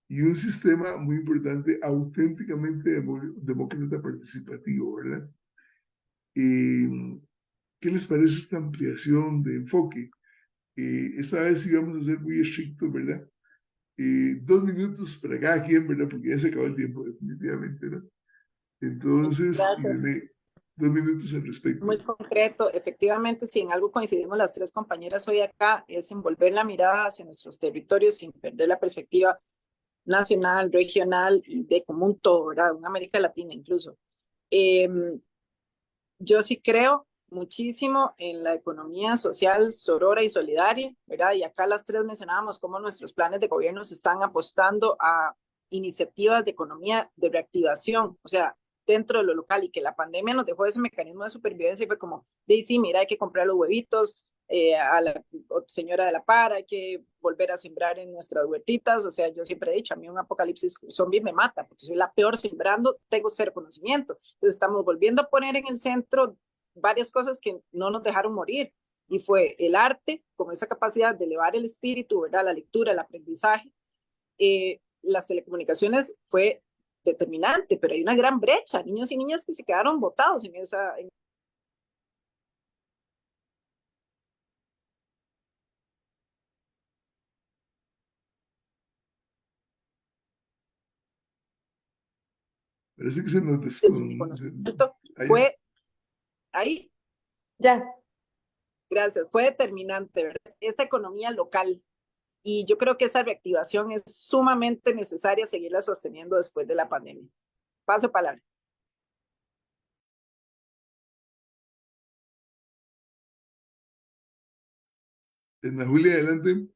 Speaker 1: y un sistema muy importante, auténticamente demócrata participativo, ¿verdad? ¿Qué les parece esta ampliación de enfoque? Esta vez sí vamos a ser muy estrictos, ¿verdad? 2 minutos para cada quien, ¿verdad? Porque ya se acabó el tiempo, definitivamente, ¿no? Entonces,
Speaker 2: Gracias.
Speaker 1: 2 minutos al respecto.
Speaker 2: Muy concreto, efectivamente, si en algo coincidimos las tres compañeras hoy acá, es en volver la mirada hacia nuestros territorios sin perder la perspectiva nacional, regional y de como un todo, ¿verdad? Una América Latina incluso. Yo sí creo muchísimo en la economía social, sorora y solidaria, ¿verdad? Y acá las tres mencionábamos cómo nuestros planes de gobierno se están apostando a iniciativas de economía de reactivación, o sea, dentro de lo local, y que la pandemia nos dejó ese mecanismo de supervivencia y fue como, de sí, mira, hay que comprar los huevitos a la señora de la par, hay que volver a sembrar en nuestras huertitas, o sea, yo siempre he dicho, a mí un apocalipsis zombie me mata, porque soy la peor sembrando, tengo cero conocimiento, entonces estamos volviendo a poner en el centro varias cosas que no nos dejaron morir, y fue el arte, con esa capacidad de elevar el espíritu, ¿verdad? La lectura, el aprendizaje, las telecomunicaciones fue determinante, pero hay una gran brecha, niños y niñas que se quedaron botados en esa...
Speaker 1: Parece que se nos
Speaker 2: desconocimiento fue ahí.
Speaker 4: Ya.
Speaker 2: Gracias, fue determinante, ¿verdad? Esta economía local. Y yo creo que esa reactivación es sumamente necesaria seguirla sosteniendo después de la pandemia. Paso palabra.
Speaker 1: Ana Julia, adelante.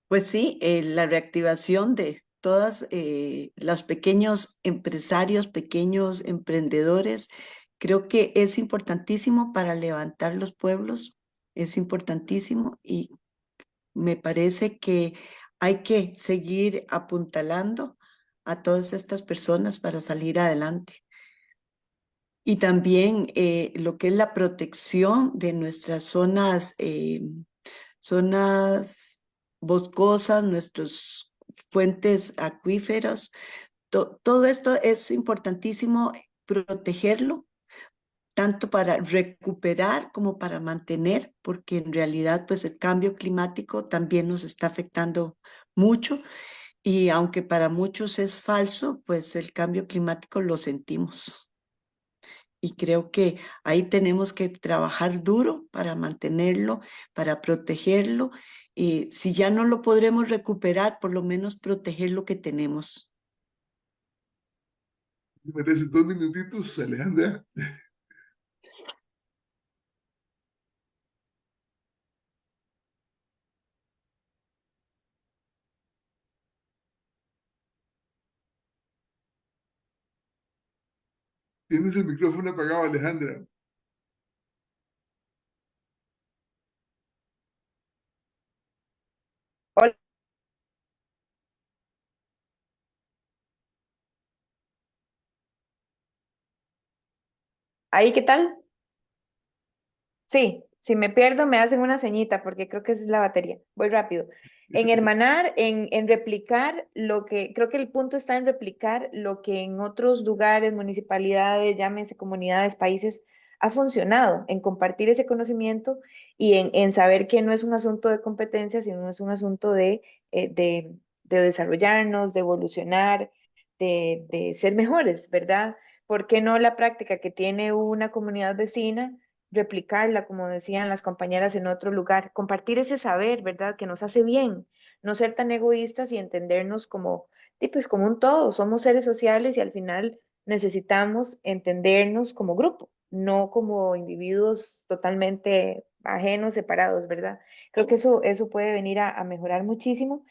Speaker 3: Pues sí, la reactivación de todos los pequeños empresarios, pequeños emprendedores, creo que es importantísimo para levantar los pueblos, es importantísimo y me parece que hay que seguir apuntalando a todas estas personas para salir adelante. Y también lo que es la protección de nuestras zonas boscosas, nuestros fuentes acuíferos. Todo esto es importantísimo protegerlo, tanto para recuperar como para mantener, porque en realidad pues el cambio climático también nos está afectando mucho y aunque para muchos es falso, pues el cambio climático lo sentimos. Y creo que ahí tenemos que trabajar duro para mantenerlo, para protegerlo. Y si ya no lo podremos recuperar, por lo menos proteger lo que tenemos.
Speaker 1: Me parece 2 minutitos, Alejandra. Tienes el micrófono apagado, Alejandra.
Speaker 4: Hola. ¿Ahí qué tal? Sí, si me pierdo me hacen una ceñita porque creo que esa es la batería. Voy rápido. En hermanar, en replicar lo que, creo que el punto está en replicar lo que en otros lugares, municipalidades, llámense comunidades, países, ha funcionado, en compartir ese conocimiento y en saber que no es un asunto de competencia, sino es un asunto de desarrollarnos, de evolucionar, de ser mejores, ¿verdad? ¿Por qué no la práctica que tiene una comunidad vecina? Replicarla, como decían las compañeras, en otro lugar, compartir ese saber, ¿verdad? Que nos hace bien, no ser tan egoístas y entendernos como, pues, como un todo, somos seres sociales y al final necesitamos entendernos como grupo, no como individuos totalmente ajenos, separados, ¿verdad? Creo que eso puede venir a mejorar muchísimo.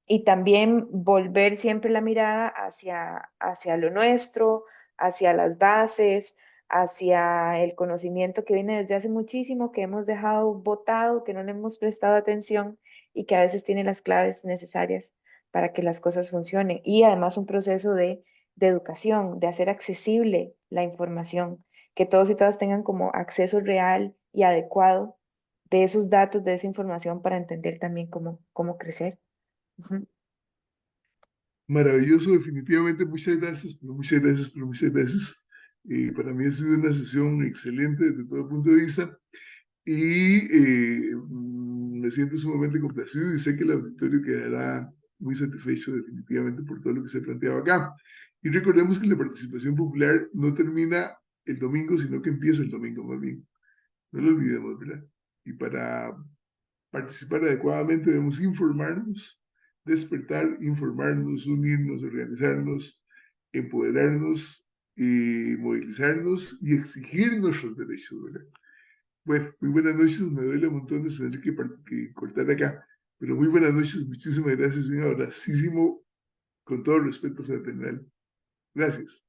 Speaker 4: Y también volver siempre la mirada hacia lo nuestro, hacia las bases, hacia el conocimiento que viene desde hace muchísimo, que hemos dejado botado, que no le hemos prestado atención y que a veces tiene las claves necesarias para que las cosas funcionen. Y además un proceso de educación, de hacer accesible la información, que todos y todas tengan como acceso real y adecuado de esos datos, de esa información para entender también cómo crecer. Ujú.
Speaker 1: Maravilloso, definitivamente. Muchas gracias, pero muchas gracias, pero muchas gracias. Para mí ha sido una sesión excelente desde todo punto de vista y me siento sumamente complacido y sé que el auditorio quedará muy satisfecho definitivamente por todo lo que se ha planteado acá. Y recordemos que la participación popular no termina el domingo, sino que empieza el domingo más bien. No lo olvidemos, ¿verdad? Y para participar adecuadamente debemos informarnos, despertar, informarnos, unirnos, organizarnos, empoderarnos, movilizarnos y exigir nuestros derechos, ¿verdad? Bueno, muy buenas noches, me duele un montón de tener que cortar acá, pero muy buenas noches, muchísimas gracias y un abracísimo con todo el respeto fraternal. Gracias.